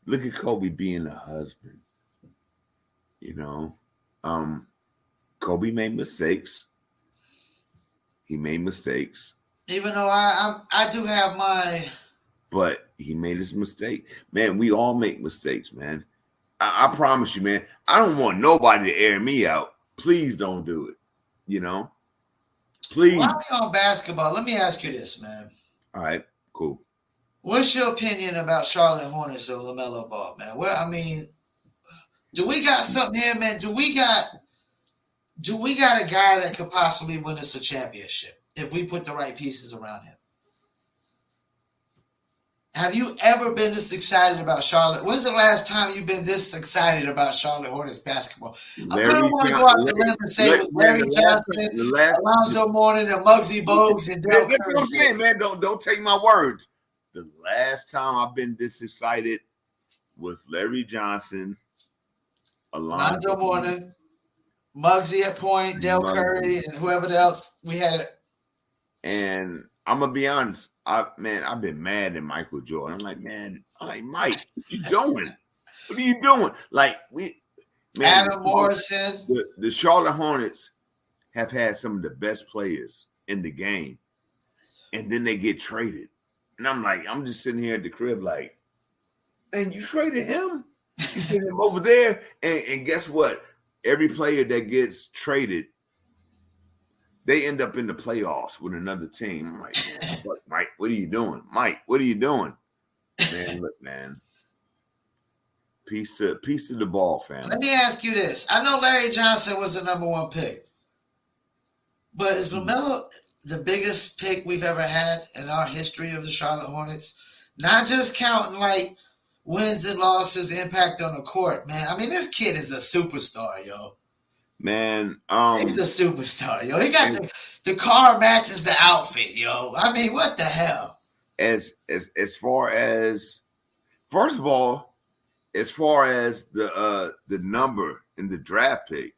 Speaker 2: Look at Kobe being a husband. You know, Kobe made mistakes. He made mistakes.
Speaker 1: Even though I do have my.
Speaker 2: But he made his mistake. Man, we all make mistakes, man. I promise you, man. I don't want nobody to air me out. Please don't do it. You know? Please.
Speaker 1: While we on basketball, let me ask you this, man.
Speaker 2: All right, cool.
Speaker 1: What's your opinion about Charlotte Hornets and LaMelo Ball, man? Well, I mean, do we got something here, man? Do we got a guy that could possibly win us a championship if we put the right pieces around him? Have you ever been this excited about Charlotte? When's the last time you've been this excited about Charlotte Hornets basketball? I kind of want to go out the limb and say it was Larry Johnson, Alonzo Mourning, and Muggsy Bogues, and Del Curry.
Speaker 2: That's what I'm saying, man. Don't take my words. The last time I've been this excited was Larry Johnson,
Speaker 1: Alonzo Mourning, Muggsy at point, Del Curry, and whoever else we had.
Speaker 2: And I'm gonna be honest. I've been mad at Michael Jordan. I'm like, Mike, what you doing? What are you doing? Like,
Speaker 1: Adam Morrison.
Speaker 2: The Charlotte Hornets have had some of the best players in the game, and then they get traded. And I'm just sitting here at the crib like, man, you traded him? You sent him over there, and guess what? Every player that gets traded, they end up in the playoffs with another team. I'm like, Mike, what are you doing? Mike, what are you doing? Man, look, man. Piece to the ball, fam.
Speaker 1: Let me ask you this. I know Larry Johnson was the number one pick. But is LaMelo the biggest pick we've ever had in our history of the Charlotte Hornets? Not just counting like wins and losses, impact on the court, man. I mean, this kid is a superstar, yo.
Speaker 2: Man,
Speaker 1: he's a superstar, yo. He got the car matches the outfit, yo. I mean, what the hell?
Speaker 2: As far as, first of all, as far as the number in the draft pick,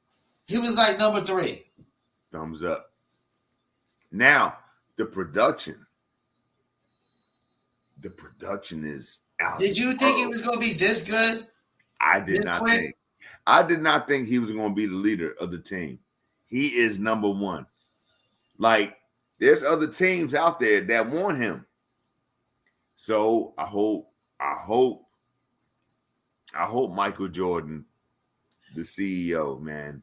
Speaker 1: he was like number 3.
Speaker 2: Thumbs up. Now the production is out.
Speaker 1: Did you think he was going to be this good?
Speaker 2: I did not think. I did not think he was going to be the leader of the team. He is number 1. Like, there's other teams out there that want him. So I hope Michael Jordan, the CEO, man,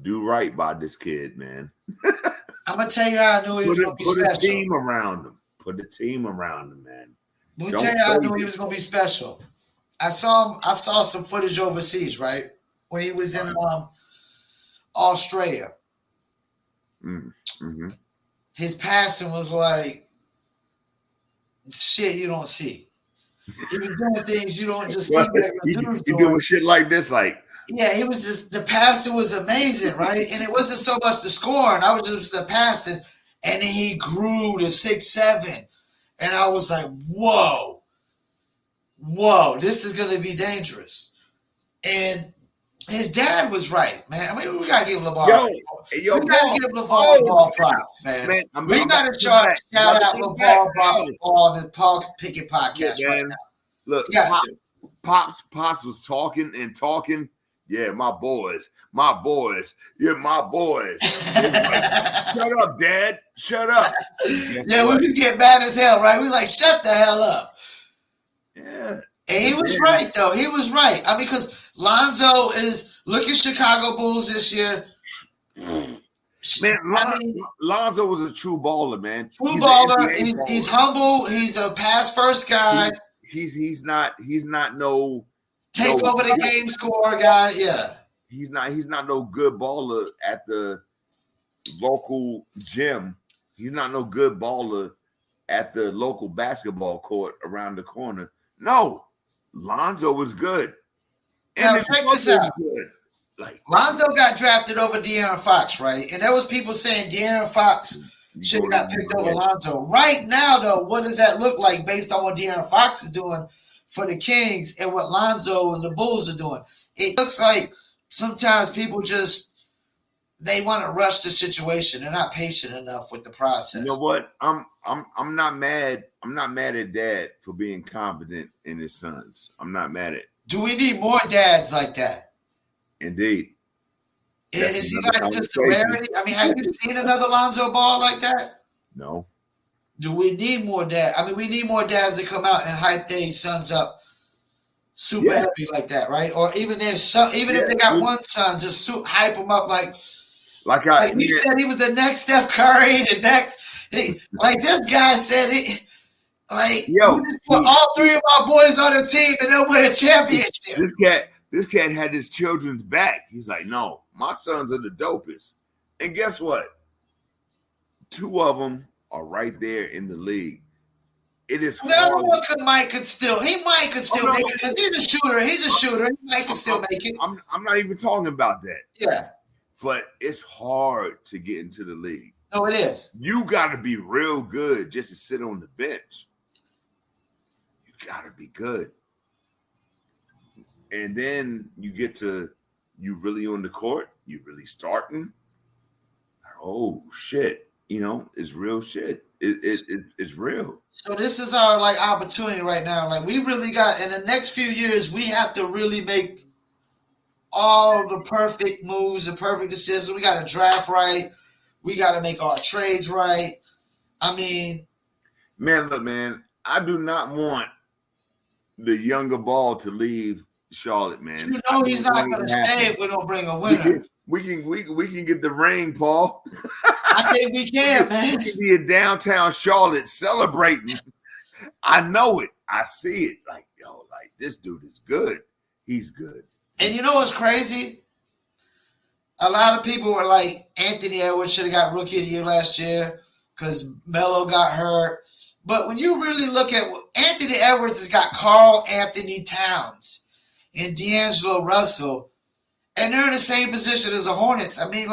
Speaker 2: do right by this kid, man.
Speaker 1: I'm going to tell you how I knew he was going to be special.
Speaker 2: Put a team around him. Put a team around him, man.
Speaker 1: Let me tell you how I knew he was going to be special. I saw some footage overseas, right? When he was in Australia.
Speaker 2: Mm-hmm.
Speaker 1: His passing was like shit you don't see. He was doing things you don't just see.
Speaker 2: He doing shit like this, like.
Speaker 1: Yeah, he was just, the passing was amazing, right? And it wasn't so much the scoring. I was just the passing. And then he grew to 6'7". And I was like, whoa, this is going to be dangerous. And his dad was right, man. I mean, we got to give LeVar. We got to give LeVar ball props, man. We got to shout out LeVar Ball on the Paul Pickett podcast right now.
Speaker 2: Look, Pops was talking and talking. Yeah, my boys. You're my boys. Like, shut up, Dad. Shut up.
Speaker 1: Yeah, we just get mad as hell, right? We like, shut the hell up.
Speaker 2: Yeah.
Speaker 1: And he was right, though. He was right. I mean, because Lonzo look at Chicago Bulls this year.
Speaker 2: Man, Lonzo was a true baller, man.
Speaker 1: True baller. He's humble. He's a pass-first guy.
Speaker 2: He's not no
Speaker 1: take over the game score guy. Yeah.
Speaker 2: He's not no good baller at the local gym. He's not no good baller at the local basketball court around the corner. No, Lonzo was good.
Speaker 1: And now, check this out. Like, Lonzo got drafted over De'Aaron Fox, right? And there was people saying De'Aaron Fox should have got picked over Lonzo. Right now, though, what does that look like based on what De'Aaron Fox is doing for the Kings and what Lonzo and the Bulls are doing? It looks like sometimes people they want to rush the situation. They're not patient enough with the process.
Speaker 2: You know what? I'm not mad. I'm not mad at Dad for being confident in his sons. I'm not mad at.
Speaker 1: Do we need more dads like that?
Speaker 2: Indeed.
Speaker 1: Is he like just a rarity? I mean, have you seen another Lonzo Ball like that?
Speaker 2: No.
Speaker 1: Do we need more dads? I mean, we need more dads to come out and hype their sons up super heavy like that, right? Or even if they got one son, just hype them up like he said he was the next Steph Curry, the next like this guy said it. Like put all three of our boys on the team and they'll win a championship.
Speaker 2: This cat had his children's back. He's like, no, my sons are the dopest. And guess what? 2 of them are right there in the league. It is hard.
Speaker 1: Mike could still make it because he's a shooter. He's a shooter. Mike could still make it.
Speaker 2: I'm not even talking about that.
Speaker 1: Yeah.
Speaker 2: But it's hard to get into the league.
Speaker 1: No, it is.
Speaker 2: You got to be real good just to sit on the bench. You got to be good. And then you get to you really on the court. You really starting. Oh, shit. It's real shit. It's real.
Speaker 1: So this is our opportunity right now. Like we really got in the next few years, we have to really make all the perfect moves and perfect decisions. We got to draft right. We got to make our trades right. I mean,
Speaker 2: look, I do not want the younger Ball to leave Charlotte, man.
Speaker 1: He's not going to stay if we don't bring a winner.
Speaker 2: We can get the ring, Paul.
Speaker 1: I think we can, man.
Speaker 2: We can be in downtown Charlotte celebrating. I know it. I see it. Like this dude is good. He's good.
Speaker 1: And you know what's crazy? A lot of people were like, Anthony Edwards should have got Rookie of the Year last year because Melo got hurt. But when you really look at Anthony Edwards has got Karl Anthony Towns and D'Angelo Russell, and they're in the same position as the Hornets. I mean,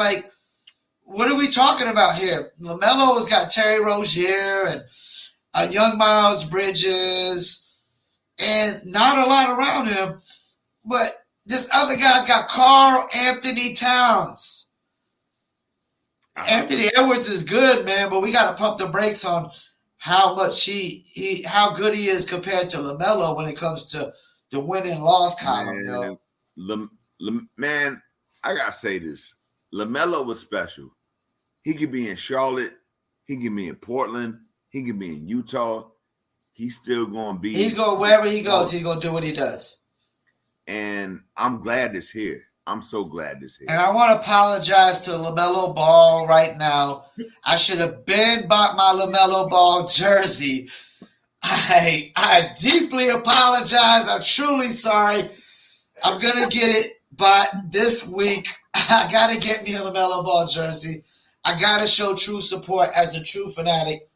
Speaker 1: what are we talking about here? LaMelo has got Terry Rozier and young Miles Bridges and not a lot around him. But this other guy's got Karl Anthony Towns. Anthony Edwards is good, man, but we got to pump the brakes on how much how good he is compared to LaMelo when it comes to the win and loss column.
Speaker 2: Man, I gotta say this. LaMelo was special. He could be in Charlotte. He could be in Portland. He could be in Utah. He's still going to be.
Speaker 1: He's going wherever he goes. He's going to do what he does.
Speaker 2: And I'm glad it's here. I'm so glad it's here.
Speaker 1: And I want to apologize to LaMelo Ball right now. I should have bought my LaMelo Ball jersey. I deeply apologize. I'm truly sorry. I'm going to get it. But this week, I got to get me a LaMelo Ball jersey. I got to show true support as a true fanatic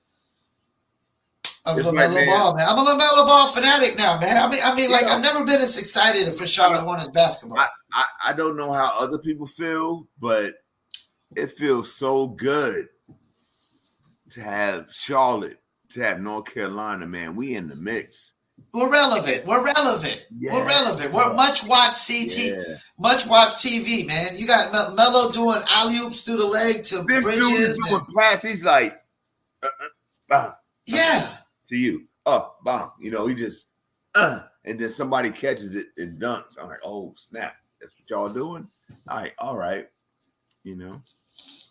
Speaker 1: of LaMelo Ball, man. I'm a LaMelo Ball fanatic now, man. I mean, I've never been as excited for Charlotte Hornets basketball.
Speaker 2: I don't know how other people feel, but it feels so good to have Charlotte, to have North Carolina, man. We in the mix.
Speaker 1: We're relevant. Yeah. We're relevant. We're much watched much watched TV, man. You got Melo doing alley-oops through the leg to
Speaker 2: this
Speaker 1: Bridges.
Speaker 2: Dude is doing pass. He's like, to you, bomb. He just, and then somebody catches it and dunks. I'm like, oh snap, that's what y'all doing. All right.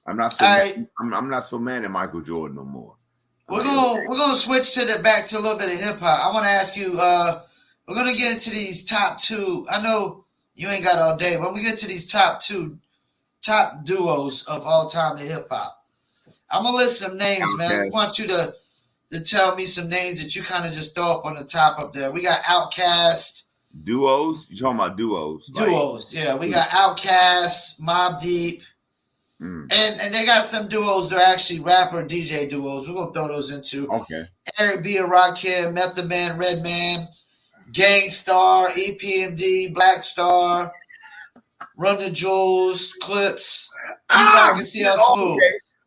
Speaker 2: I'm not so I'm not so mad at Michael Jordan no more.
Speaker 1: We're gonna switch back to a little bit of hip hop. I want to ask you. We're gonna get into these top 2. I know you ain't got all day, but we get to these top duos of all time in hip hop. I'm gonna list some names, man. I want you to tell me some names that you kind of just throw up on the top up there. We got Outkast.
Speaker 2: Duos? You talking about duos?
Speaker 1: Duos, yeah. We got Outkast, Mobb Deep. And they got some duos that are actually rapper DJ duos. We're gonna throw those into.
Speaker 2: Okay.
Speaker 1: Eric B. and Rakim, Method Man, Redman, Gangstar, EPMD, Black Star, Run the Jewels, Clips. I can see how smooth.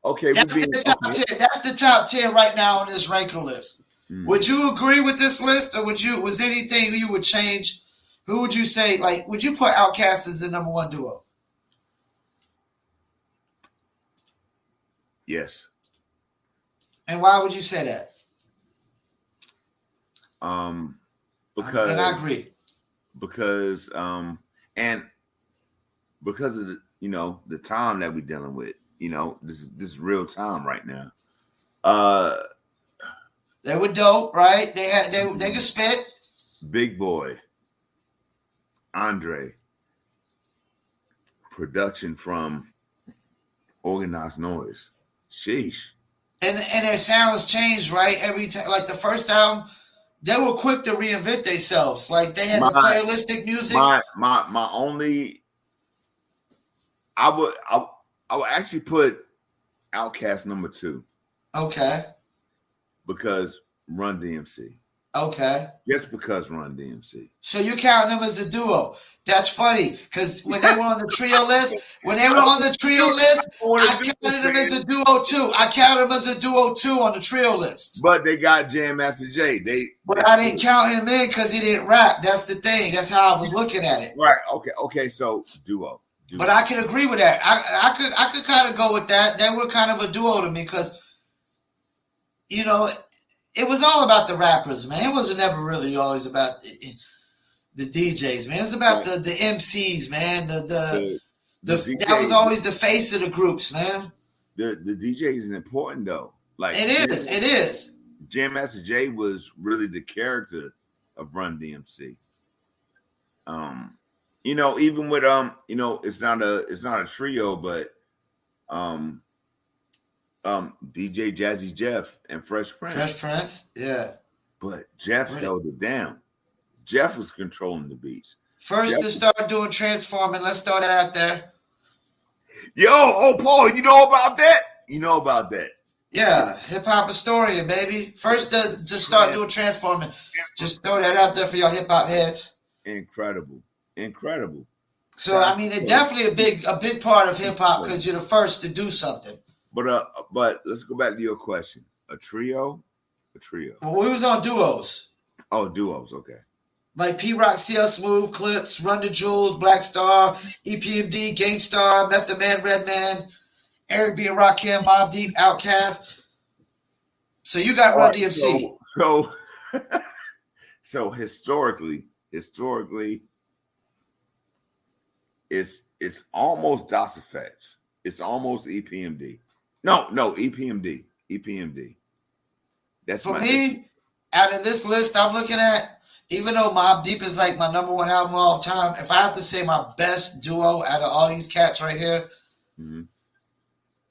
Speaker 2: Okay.
Speaker 1: That's the top 10. That's the top 10 right now on this ranker list. Would you agree with this list, or was anything you would change? Who would you say, would you put Outkast as the number 1 duo?
Speaker 2: Yes.
Speaker 1: And why would you say that?
Speaker 2: Because
Speaker 1: and I agree.
Speaker 2: Because and because of the time that we're dealing with. This is real time right now.
Speaker 1: They were dope, right? They could spit.
Speaker 2: Big Boy, Andre, production from Organized Noise. Sheesh.
Speaker 1: And their sounds changed, right? Every time, like the first album, they were quick to reinvent themselves. Like they had the playlistic music.
Speaker 2: My only, I would actually put Outkast number 2.
Speaker 1: Okay.
Speaker 2: Because Run DMC.
Speaker 1: Okay.
Speaker 2: Just because Run DMC.
Speaker 1: So you count them as a duo. That's funny because when they were on the trio list, I counted them as a duo too. I counted them as a duo too on the trio list.
Speaker 2: But they got Jam Master Jay.
Speaker 1: But I didn't count him in because he didn't rap. That's the thing. That's how I was looking at it.
Speaker 2: Right. Okay. So duo.
Speaker 1: But I can agree with that. I could kind of go with that. They were kind of a duo to me because, it was all about the rappers, man. It wasn't ever really always about the DJs, man. It was about the MCs, man. The that was always the face of the groups, man.
Speaker 2: The DJ is important though. Like
Speaker 1: it is.
Speaker 2: Jam Master Jay was really the character of Run DMC. Even with it's not a trio, but DJ Jazzy Jeff and Fresh Prince.
Speaker 1: Yeah.
Speaker 2: But Jeff held it down. Jeff was controlling the beats.
Speaker 1: First to start doing transforming, let's throw that out there.
Speaker 2: Paul, you know about that?
Speaker 1: Yeah, hip hop historian, baby. First to start doing transforming. Just throw that out there for your hip hop heads.
Speaker 2: Incredible.
Speaker 1: So it's definitely a big part of hip hop because you're the first to do something.
Speaker 2: But let's go back to your question. A trio.
Speaker 1: Well, we was on duos.
Speaker 2: Oh, duos. Okay.
Speaker 1: Like P-Rock, CL Smooth, Clips, Run the Jewels, Black Star, EPMD, Gangstar, Method Man, Redman, Eric B. and Rakim, Mobb Deep, Outkast. So you got Run DMC.
Speaker 2: So historically, it's almost DOS Effects. It's almost EPMD. No, EPMD. That's
Speaker 1: for me. Out of this list I'm looking at, even though Mobb Deep is like my number one album of all time, if I have to say my best duo out of all these cats right here,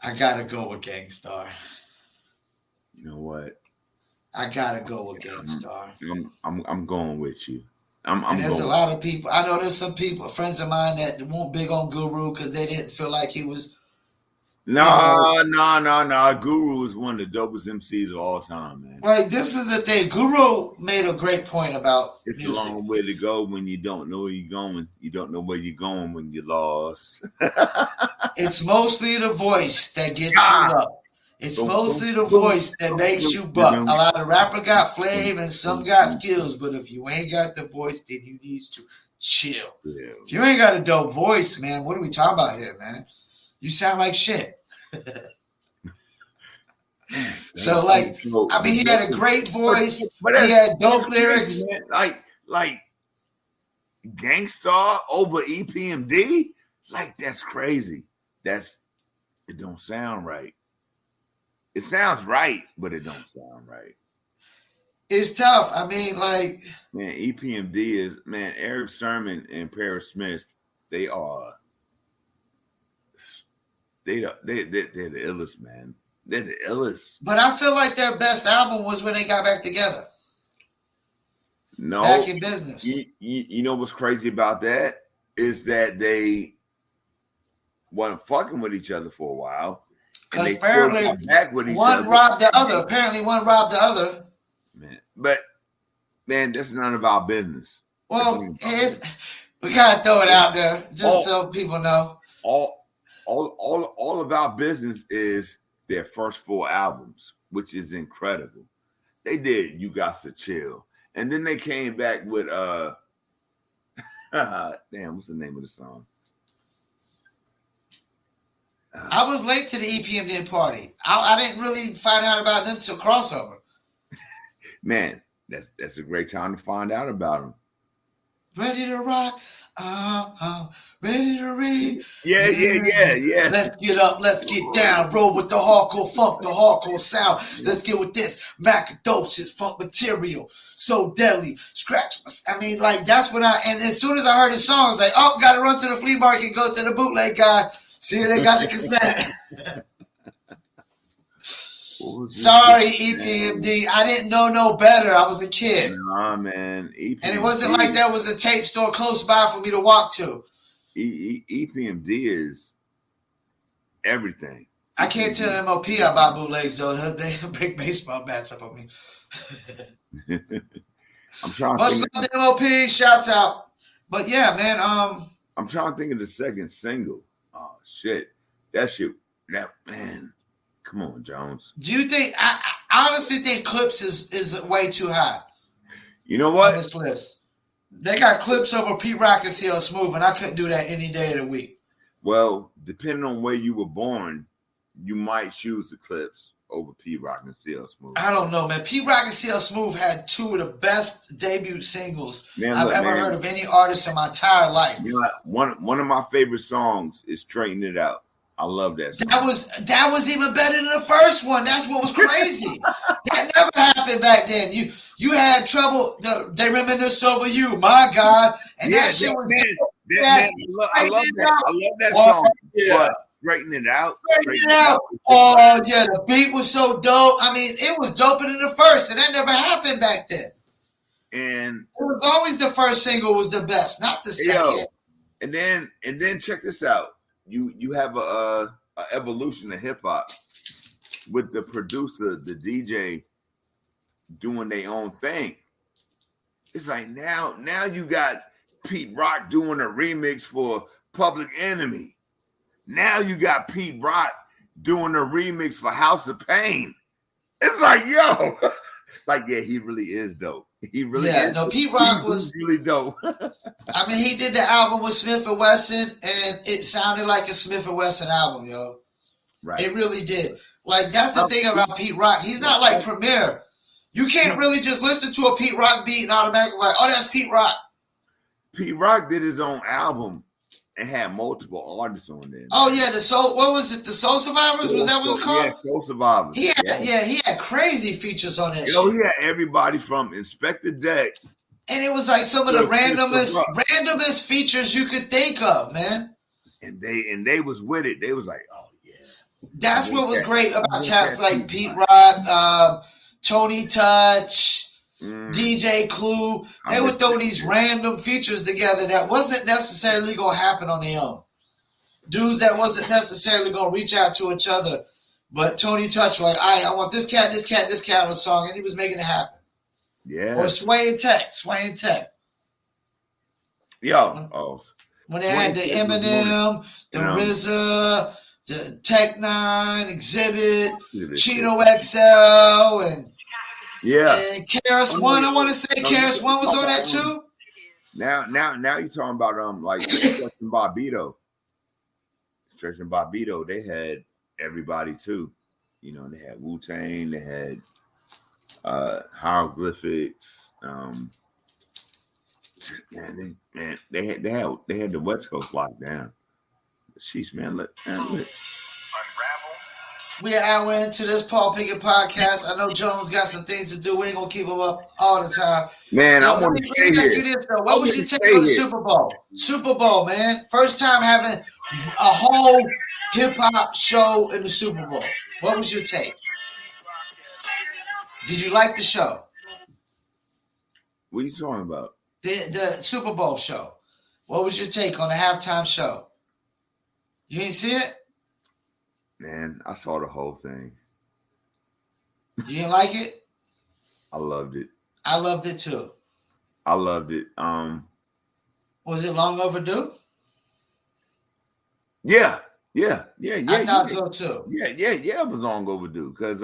Speaker 1: I gotta go with Gangstar.
Speaker 2: You know what?
Speaker 1: I gotta go with Gangstar.
Speaker 2: I'm going with you.
Speaker 1: There's a lot of people. I know there's some people, friends of mine, that weren't big on Guru because they didn't feel like he was.
Speaker 2: No. Guru is one of the dopest MCs of all time, man.
Speaker 1: Like, this is the thing. Guru made a great point about
Speaker 2: it's
Speaker 1: music.
Speaker 2: A long way to go when you don't know where you're going. You don't know where you're going when you're lost.
Speaker 1: It's mostly the voice that gets you up. It's mostly the voice that makes you buck. A lot of rapper got flavor and some got skills, but if you ain't got the voice, then you need to chill. Yeah. If you ain't got a dope voice, man, what are we talking about here, man? You sound like shit. So, he had a great voice. He had dope lyrics.
Speaker 2: Like Gangstar over EPMD? Like, that's crazy. It don't sound right. It sounds right, but it don't sound right.
Speaker 1: It's tough.
Speaker 2: EPMD is, Eric Sermon and Paris Smith, they're the illest, man. They're the illest.
Speaker 1: But I feel like their best album was when they got back together.
Speaker 2: No.
Speaker 1: Back in business.
Speaker 2: You know what's crazy about that? Is that they weren't fucking with each other for a while. And they
Speaker 1: apparently
Speaker 2: still got back with each
Speaker 1: one
Speaker 2: other.
Speaker 1: robbed the other. Apparently one robbed the other.
Speaker 2: Man, that's none of our business.
Speaker 1: Well, we gotta throw it out there just so people know.
Speaker 2: All of our business is their first 4 albums, which is incredible. They did You Got to Chill. And then they came back with damn, what's the name of the song?
Speaker 1: I was late to the EPMD party. I didn't really find out about them till crossover.
Speaker 2: Man, that's a great time to find out about them.
Speaker 1: ready to rock. Ready to read.
Speaker 2: Yeah.
Speaker 1: Let's get up, let's get down. Roll with the hardcore funk, the hardcore sound. Let's get with this macadocious funk material. So deadly. Scratch. I mean, like, that's when and as soon as I heard the song, I was like, oh, gotta run to the flea market, go to the bootleg guy. See, they got the cassette. Sorry, EPMD. I didn't know no better. I was a kid.
Speaker 2: Nah, man. EPMD.
Speaker 1: And it wasn't like there was a tape store close by for me to walk to.
Speaker 2: EPMD is everything.
Speaker 1: I can't tell MOP I buy bootlegs, though. They big baseball bats up on me.
Speaker 2: I'm trying
Speaker 1: Much love to MOP. Shouts out. But yeah, man.
Speaker 2: I'm trying to think of the second single. Oh, shit. That shit. That, man. Come on, Jones.
Speaker 1: Do you think? I honestly think Clips is way too high.
Speaker 2: You know what?
Speaker 1: On this list. They got Clips over Pete Rock and CL Smooth, and I couldn't do that any day of the week.
Speaker 2: Well, depending on where you were born, you might choose the Clips over Pete Rock and CL Smooth.
Speaker 1: I don't know, man. Pete Rock and CL Smooth had two of the best debut singles I've ever heard of any artist in my entire life.
Speaker 2: You know, one of my favorite songs is "Straighten It Out." I love that song.
Speaker 1: That was even better than the first one. That's what was crazy. That never happened back then. You had trouble. They reminisce over you, my God. And that shit was.
Speaker 2: I love that. I love that song.
Speaker 1: Yeah.
Speaker 2: But straighten it out.
Speaker 1: Oh yeah, the beat was so dope. I mean, it was doper than the first, and that never happened back then.
Speaker 2: And
Speaker 1: it was always the first single was the best, not the second.
Speaker 2: And then check this out. You have a evolution of hip hop with the producer, the DJ doing their own thing. It's like now you got Pete Rock doing a remix for Public Enemy. Now you got Pete Rock doing a remix for House of Pain. It's like, yo, like, yeah, he really is dope. He really is.
Speaker 1: No, Pete Rock was
Speaker 2: really dope.
Speaker 1: I mean, he did the album with Smith & Wesson, and it sounded like a Smith & Wesson album, yo.
Speaker 2: Right.
Speaker 1: It really did. Like, that's the thing about Pete Rock. He's not like Premier. You can't really just listen to a Pete Rock beat and automatically like, oh, that's Pete Rock.
Speaker 2: Pete Rock did his own album and had multiple artists on there.
Speaker 1: Oh yeah, what was it? The Soul Survivors? Was that what it's called?
Speaker 2: Yeah, Soul Survivors.
Speaker 1: He had crazy features on that.
Speaker 2: He had everybody from Inspector Deck.
Speaker 1: And it was like some of the randomest features you could think of, man.
Speaker 2: And they was with it. They was like, oh yeah.
Speaker 1: That's what was great about cats like Pete Rock, Tony Touch, DJ Clue. They would throw these random features together that wasn't necessarily going to happen on their own. Dudes that wasn't necessarily going to reach out to each other. But Tony Touch, like, I want this cat on a song, and he was making it happen.
Speaker 2: Yeah.
Speaker 1: Or Sway and Tech.
Speaker 2: Yo.
Speaker 1: When they had the Eminem, the RZA, the Tech Nine, Exhibit, Chino XL, and KRS One. I want to say KRS One was on that too.
Speaker 2: Now you're talking about like Stretch and Bobbito. Stretch and Bobbito, they had everybody too. You know, they had Wu-Tang, they had hieroglyphics. They had the West Coast locked down. Sheesh, man, look.
Speaker 1: We are an hour into this Paul Pickett podcast. I know Jones got some things to do. We ain't gonna keep him up all the time.
Speaker 2: Man, I want to say
Speaker 1: this though. What was your take on the Super Bowl? Super Bowl, man. First time having a whole hip hop show in the Super Bowl. What was your take? Did you like the show?
Speaker 2: What are you talking about?
Speaker 1: The Super Bowl show. What was your take on the halftime show? You didn't see it?
Speaker 2: Man, I saw the whole thing.
Speaker 1: You didn't like it?
Speaker 2: I loved it.
Speaker 1: I loved it too.
Speaker 2: I loved it.
Speaker 1: Was it long overdue?
Speaker 2: Yeah.
Speaker 1: I thought so too.
Speaker 2: Yeah, it was long overdue because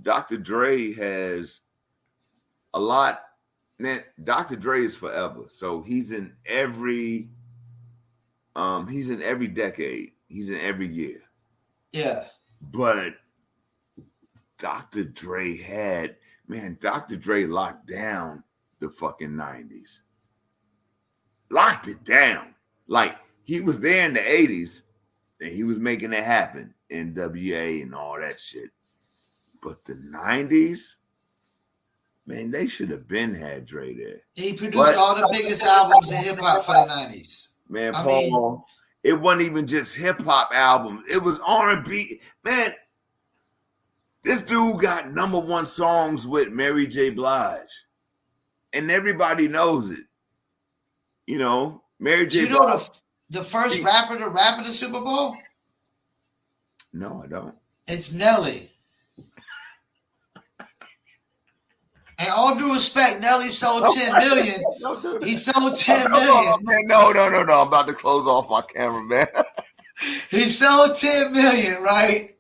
Speaker 2: Dr. Dre has a lot. Man, Dr. Dre is forever. So he's in every decade. He's in every year.
Speaker 1: Yeah.
Speaker 2: But Dr. Dre locked down the fucking 90s. locked it down. Like he was there in the 80s and he was making it happen in WA and all that shit. But the 90s, man, they should have been had Dre there.
Speaker 1: He produced all the biggest albums in hip hop for the 90s.
Speaker 2: Man, Paul, it wasn't even just hip hop albums. It was R&B. Man, this dude got #1 songs with Mary J. Blige. And everybody knows it. You know, Mary J.
Speaker 1: Do you know the first rapper to rap in the Super Bowl?
Speaker 2: No, I don't.
Speaker 1: It's Nelly. And all due respect, Nelly sold 10 million. He sold 10 million.
Speaker 2: No. I'm about to close off my camera, man.
Speaker 1: He sold 10 million, right?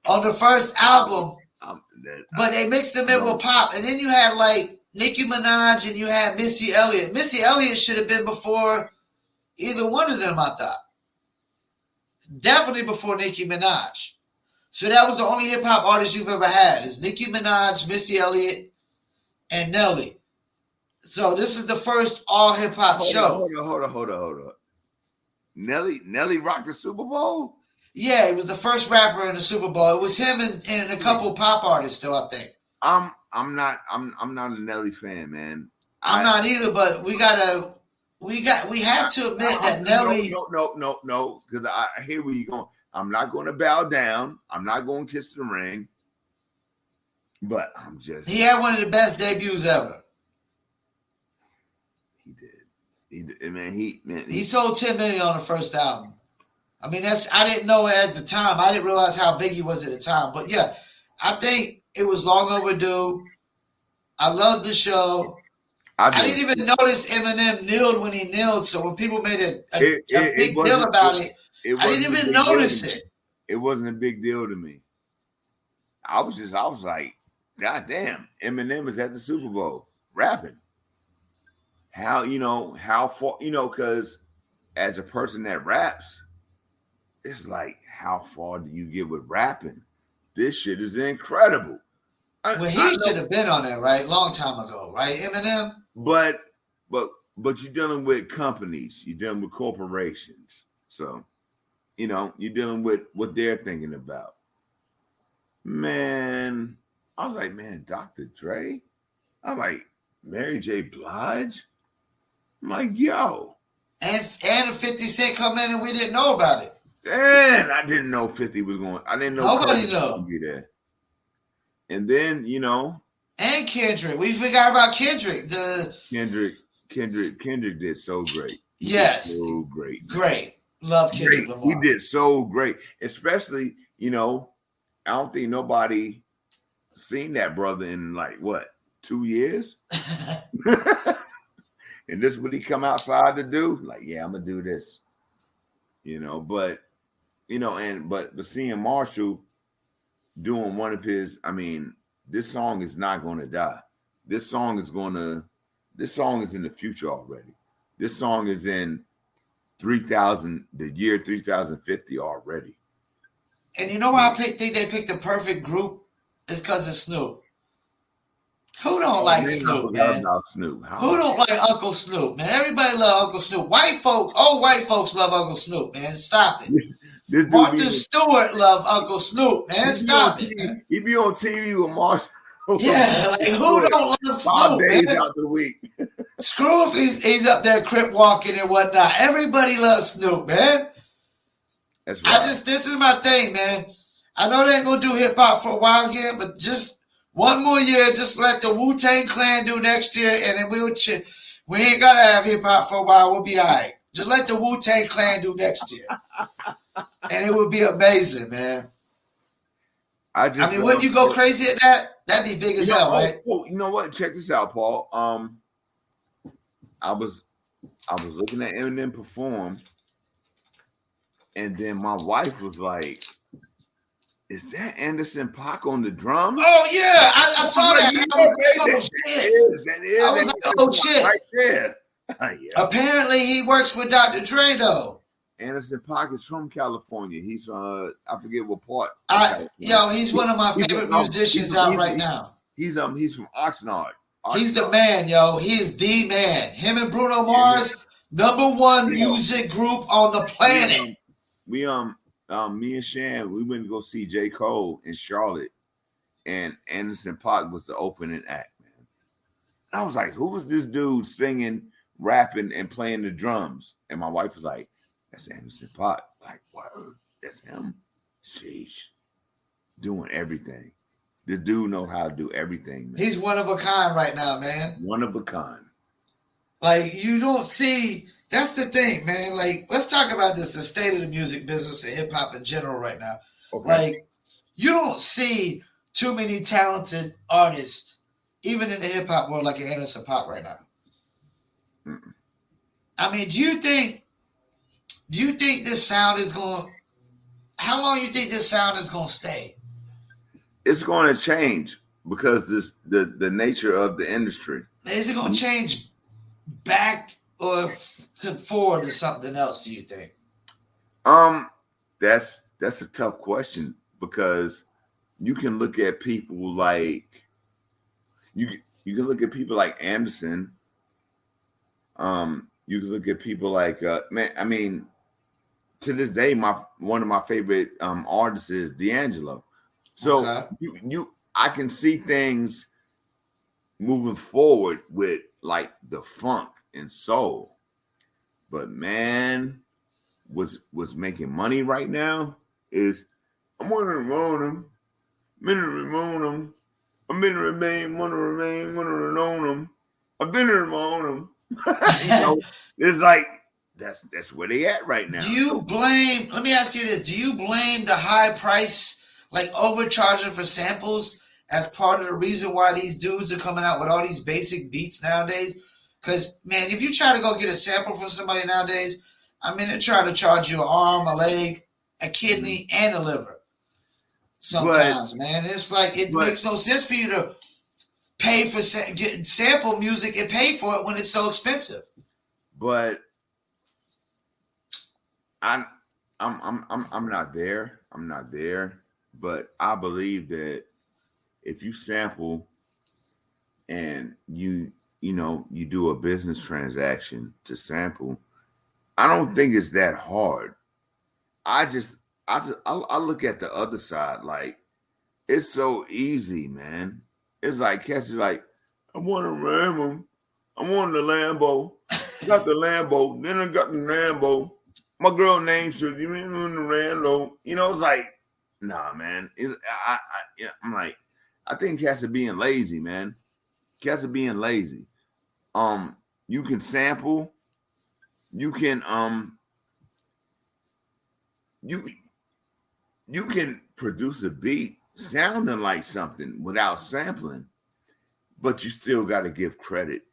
Speaker 1: On the first album. But they mixed them in with pop. And then you had like Nicki Minaj and you had Missy Elliott. Missy Elliott should have been before either one of them, I thought. Definitely before Nicki Minaj. So that was the only hip-hop artist you've ever had. Is Nicki Minaj, Missy Elliott, and Nelly. So this is the first all hip-hop show.
Speaker 2: Hold on. Nelly rocked the Super Bowl?
Speaker 1: Yeah, he was the first rapper in the Super Bowl. It was him and a couple pop artists, though, I think.
Speaker 2: I'm not a Nelly fan, man.
Speaker 1: I'm not either, but we have to admit that Nelly.
Speaker 2: No, because I hear where you're going. I'm not going to bow down. I'm not going to kiss the ring. But I'm just.
Speaker 1: He had one of the best debuts ever.
Speaker 2: He did. Man, he
Speaker 1: sold 10 million on the first album. I mean, I didn't know it at the time. I didn't realize how big he was at the time. But yeah, I think it was long overdue. I loved the show. I didn't even notice Eminem kneeled when he kneeled. So when people made a big deal about it, I didn't even notice it.
Speaker 2: It wasn't a big deal to me. I was like, God damn, Eminem is at the Super Bowl rapping. How far, because as a person that raps, it's like, how far do you get with rapping? This shit is incredible.
Speaker 1: He should have been on there, right? Long time ago, right? Eminem?
Speaker 2: But you're dealing with companies, you're dealing with corporations. So, you're dealing with what they're thinking about. Man, I was like, man, Dr. Dre? I'm like, Mary J. Blige? I'm like, yo.
Speaker 1: And a 50 Cent come in and we didn't know about it.
Speaker 2: And I didn't know 50 was going. I didn't know
Speaker 1: nobody
Speaker 2: was
Speaker 1: know.
Speaker 2: Going to be there. And then,
Speaker 1: And Kendrick. We forgot about Kendrick.
Speaker 2: Kendrick did so great.
Speaker 1: Yes.
Speaker 2: So great.
Speaker 1: Great. Love Kendrick Lamar.
Speaker 2: He did so great. Especially, I don't think nobody seen that brother in 2 years? And this is what he come outside to do? Like, yeah, I'm gonna do this. But seeing Marshall doing one of his, this song is not gonna die. This song is in the future already. This song is in the year 3050 already.
Speaker 1: And you know why I think they picked the perfect group? It's because of Snoop. Who don't like Snoop, man? Who don't like Uncle Snoop, man? Everybody love Uncle Snoop. White folks love Uncle Snoop, man. Stop it. Martha Stewart love Uncle Snoop, man. Stop it. Man.
Speaker 2: He be on TV with Martha.
Speaker 1: Yeah, who don't love Snoop, 5 days
Speaker 2: man? Out the week.
Speaker 1: Screw if he's up there crip walking and whatnot. Everybody loves Snoop, man.
Speaker 2: That's right.
Speaker 1: This is my thing, man. I know they ain't gonna do hip hop for a while again, but just one more year, just let the Wu-Tang Clan do next year, and then we ain't gotta have hip hop for a while. We'll be all right. Just let the Wu-Tang Clan do next year, and it would be amazing, man. Wouldn't you go crazy at that? That'd be big as hell, right?
Speaker 2: Oh, you know what? Check this out, Paul. I was looking at Eminem perform, and then my wife was like, "Is that Anderson .Paak on the drums?"
Speaker 1: Oh yeah, I saw that.
Speaker 2: That is.
Speaker 1: I was like, oh shit,
Speaker 2: right there. Yeah.
Speaker 1: Apparently, he works with Dr. Dre though.
Speaker 2: Anderson .Paak is from California. He's I forget what part.
Speaker 1: He's one of my favorite musicians out right now.
Speaker 2: He's from Oxnard.
Speaker 1: He's the man, yo. He is the man. Him and Bruno Mars, Number one music group on the planet.
Speaker 2: Me and Shan, we went to go see J. Cole in Charlotte, and Anderson .Paak was the opening act, man. I was like, who is this dude singing, rapping, and playing the drums? And my wife was like, that's Anderson .Paak. Like, word, that's him. Sheesh. Doing everything. This dude know how to do everything, man.
Speaker 1: He's one of a kind right now, man.
Speaker 2: One of a kind.
Speaker 1: Like, you don't see, that's the thing, man. Like, let's talk about this, the state of the music business and hip hop in general right now. Okay. Like, you don't see too many talented artists, even in the hip hop world, like Anderson .Paak right now. Mm-mm. I mean, do you think this sound is going, how long you think this sound is going to stay?
Speaker 2: It's going to change because the nature of the industry.
Speaker 1: Is it going to change back or forward to something else, do you think?
Speaker 2: That's a tough question because you can look at people like you can look at people like Anderson. You can look at people like man. I mean, to this day, one of my favorite artists is D'Angelo. So okay. I can see things moving forward with like the funk and soul, but man, what's making money right now is I'm gonna remain them, I'm gonna remain them, I'm gonna remain, wanna remain, wanna remain them, I'm gonna remain them. You know, it's like that's where they at right now.
Speaker 1: Do you blame? Let me ask you this: do you blame the high price, like overcharging for samples, as part of the reason why these dudes are coming out with all these basic beats nowadays? Because, man, if you try to go get a sample from somebody nowadays, I mean, they're trying to charge you an arm, a leg, a kidney, and a liver. Sometimes, man. It's like it makes no sense for you to pay for get sample music and pay for it when it's so expensive.
Speaker 2: But I'm not there. I'm not there. But I believe that if you sample and you do a business transaction to sample, I don't think it's that hard. I look at the other side, like it's so easy, man. It's like catching, like, I want a Ram, I want the Lambo. I got the Lambo, then I got the Lambo. My girl name should you mean the Rambo. You know, it's like, nah, man. I'm like, I think cats are being lazy, man. Cats are being lazy. You can sample, you can you can produce a beat sounding like something without sampling, but you still got to give credit.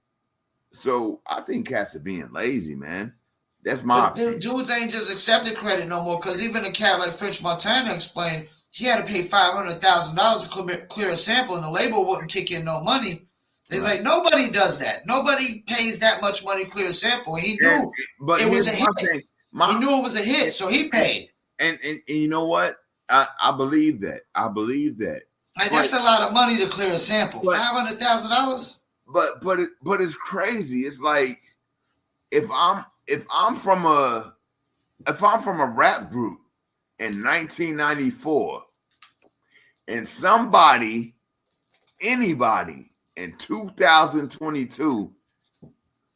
Speaker 2: So I think cats are being lazy, man. That's my opinion.
Speaker 1: Dudes ain't just accepting credit no more, because even a cat like French Montana explained he had to pay $500,000 to clear a sample, and the label wouldn't kick in no money. It's like nobody does that. Nobody pays that much money to clear a sample. He knew it was a hit. He knew it was a hit, so he paid.
Speaker 2: And you know what? I believe that. I believe that.
Speaker 1: Like, that's a lot of money to clear a sample. $500,000.
Speaker 2: But it's crazy. It's like if I'm from a rap group in 1994, and anybody in 2022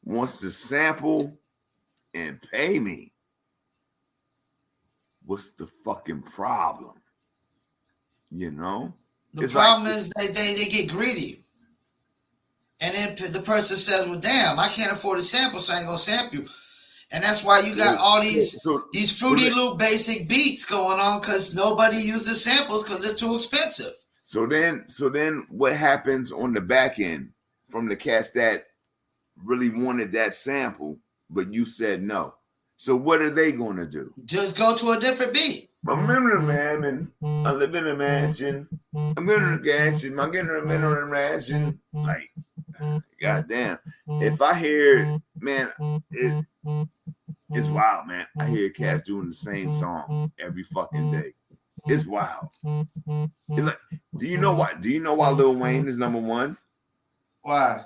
Speaker 2: wants to sample and pay me, what's the fucking problem? You know?
Speaker 1: The problem is they get greedy. And then the person says, well, damn, I can't afford a sample, so I ain't going to sample you. And that's why you got all these Fruity Loop basic beats going on, because nobody uses samples because they're too expensive.
Speaker 2: So then what happens on the back end from the cats that really wanted that sample, but you said no? So what are they going to do?
Speaker 1: Just go to a different beat.
Speaker 2: I'm in a man, I live in a mansion. I'm in a mansion. I'm in a mansion. Like, goddamn. If I hear, man, it's wild, man. I hear cats doing the same song every fucking day. It's wild. It's like, do you know why? Do you know why Lil Wayne is number one?
Speaker 1: Why?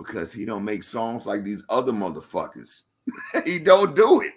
Speaker 2: because he don't make songs like these other motherfuckers. He don't do it.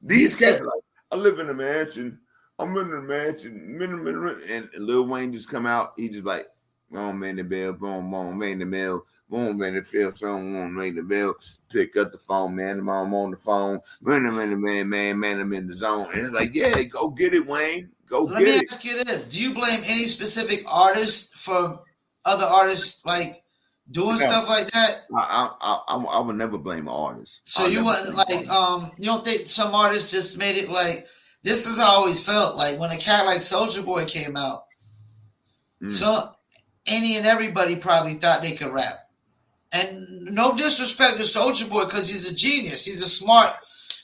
Speaker 2: These cats like, I live in a mansion. I'm in a mansion. And Lil Wayne just come out. He just like, boom, ring the bell, boom, boom, ring the bell, boom, ring the bell, someone ring the bell. Pick up the phone, man. I'm on the phone. Man, I'm in the zone. And it's like, yeah, go get it, Wayne.
Speaker 1: Let me ask you this: do you blame any specific artist for other artists like doing stuff like that?
Speaker 2: I would never blame an artist.
Speaker 1: So you wouldn't like you don't think some artists just made it like this is how I always felt like when a cat like Soulja Boy came out. So any and everybody probably thought they could rap. And no disrespect to Soulja Boy because he's a genius. He's a smart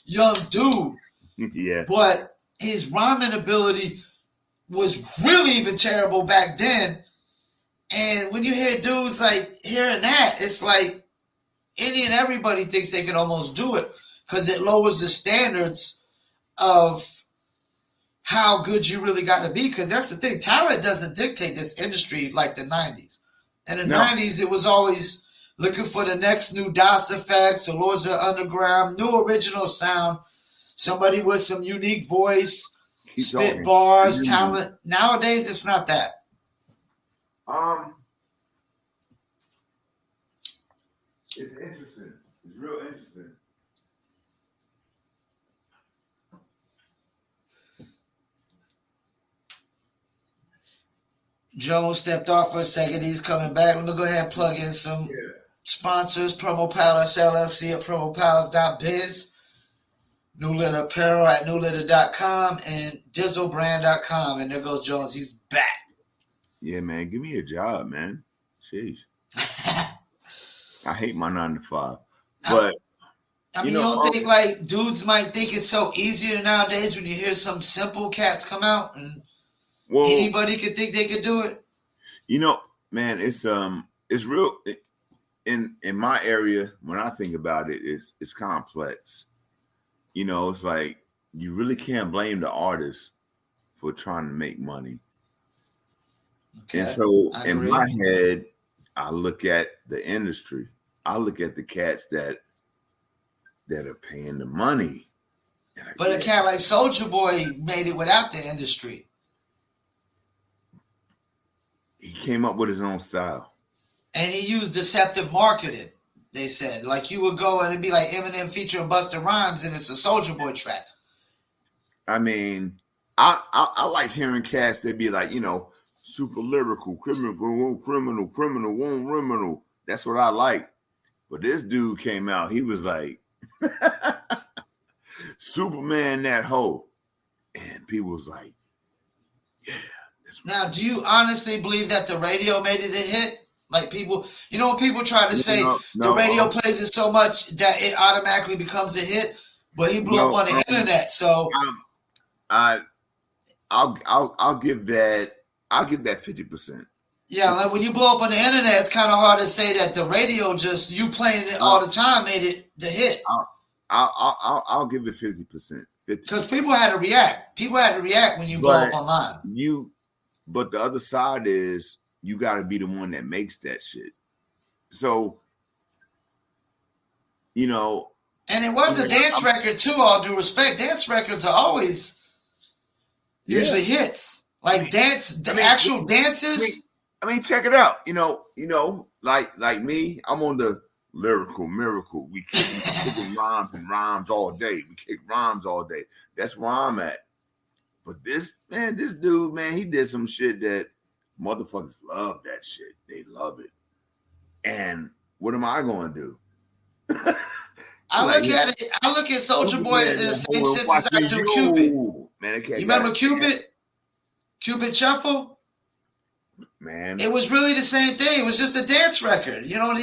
Speaker 1: young dude.
Speaker 2: Yeah.
Speaker 1: But his rhyming ability was really even terrible back then. And when you hear dudes like hearing that, it's like any and everybody thinks they can almost do it because it lowers the standards of how good you really got to be. Because that's the thing. Talent doesn't dictate this industry like the 90s. In the 90s, it was always looking for the next new DOS effects, or Lords of Underground, new original sound, somebody with some unique voice, spit bars, talent. Nowadays, it's not that.
Speaker 2: It's interesting. It's real interesting.
Speaker 1: Jones stepped off for a second. He's coming back. Let me go ahead and plug in some sponsors. Promo Palace LLC at promopalace.biz. New Litter Apparel at newlitter.com and dizzlebrand.com. And there goes Jones. He's back.
Speaker 2: Yeah, man. Give me a job, man. Jeez. I hate my 9 to 5. But
Speaker 1: I mean, you don't think like dudes might think it's so easier nowadays when you hear some simple cats come out and anybody could think they could do it?
Speaker 2: You know, man, it's real in my area. When I think about it, it's complex. You know, it's like you really can't blame the artist for trying to make money. Okay, and so in my head, I look at the industry. I look at the cats that are paying the money.
Speaker 1: But a cat like Soulja Boy made it without the industry.
Speaker 2: He came up with his own style.
Speaker 1: And he used deceptive marketing, they said. Like you would go and it'd be like Eminem featuring Busta Rhymes and it's a Soulja Boy track.
Speaker 2: I mean, I like hearing cats that be like, you know, super lyrical, criminal. That's what I like. But this dude came out, he was like, Superman that hoe. And people was like, yeah.
Speaker 1: Now, do you honestly believe that the radio made it a hit? Like people, you know, when people try to say the radio plays it so much that it automatically becomes a hit, but he blew up on the internet. So
Speaker 2: I'll give that 50%.
Speaker 1: Yeah, like when you blow up on the internet, it's kind of hard to say that the radio just you playing it all the time made it the hit.
Speaker 2: I'll give it 50%.
Speaker 1: Because people had to react. People had to react when you blow up online.
Speaker 2: But the other side is you got to be the one that makes that shit. So, you know.
Speaker 1: And it was a dance record too, all due respect. Dance records are always usually hits. Like actual dances.
Speaker 2: I mean, check it out. You know, like me, I'm on the lyrical miracle. We kicking rhymes all day. We kick rhymes all day. That's where I'm at. But this dude, man, he did some shit that motherfuckers love that shit. They love it. And what am I going to do?
Speaker 1: I look at Soulja Boy in the same sense as I do Cupid. Man, you remember Cupid? Cupid Shuffle?
Speaker 2: Man.
Speaker 1: It was really the same thing. It was just a dance record. You know,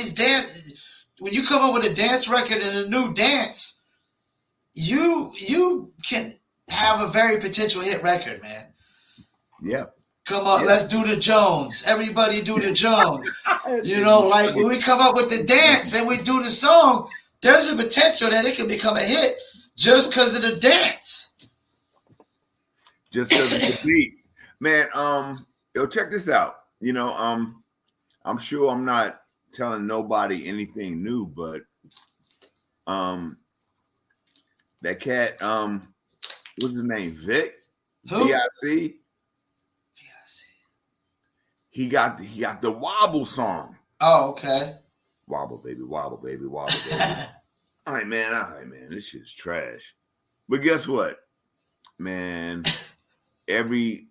Speaker 1: when you come up with a dance record and a new dance, you can have a very potential hit record, man.
Speaker 2: Yeah.
Speaker 1: Come on, let's do the Jones. Everybody do the Jones. You know, like when we come up with the dance and we do the song, there's a potential that it can become a hit just because of the dance.
Speaker 2: Just because of the beat. Man, yo, check this out. You know, I'm sure I'm not telling nobody anything new, but that cat, what's his name? Vic?
Speaker 1: Who?
Speaker 2: VIC? He got the wobble song.
Speaker 1: Oh, okay.
Speaker 2: Wobble, baby, wobble, baby, wobble, baby. all right, man. This shit's trash. But guess what? Man, every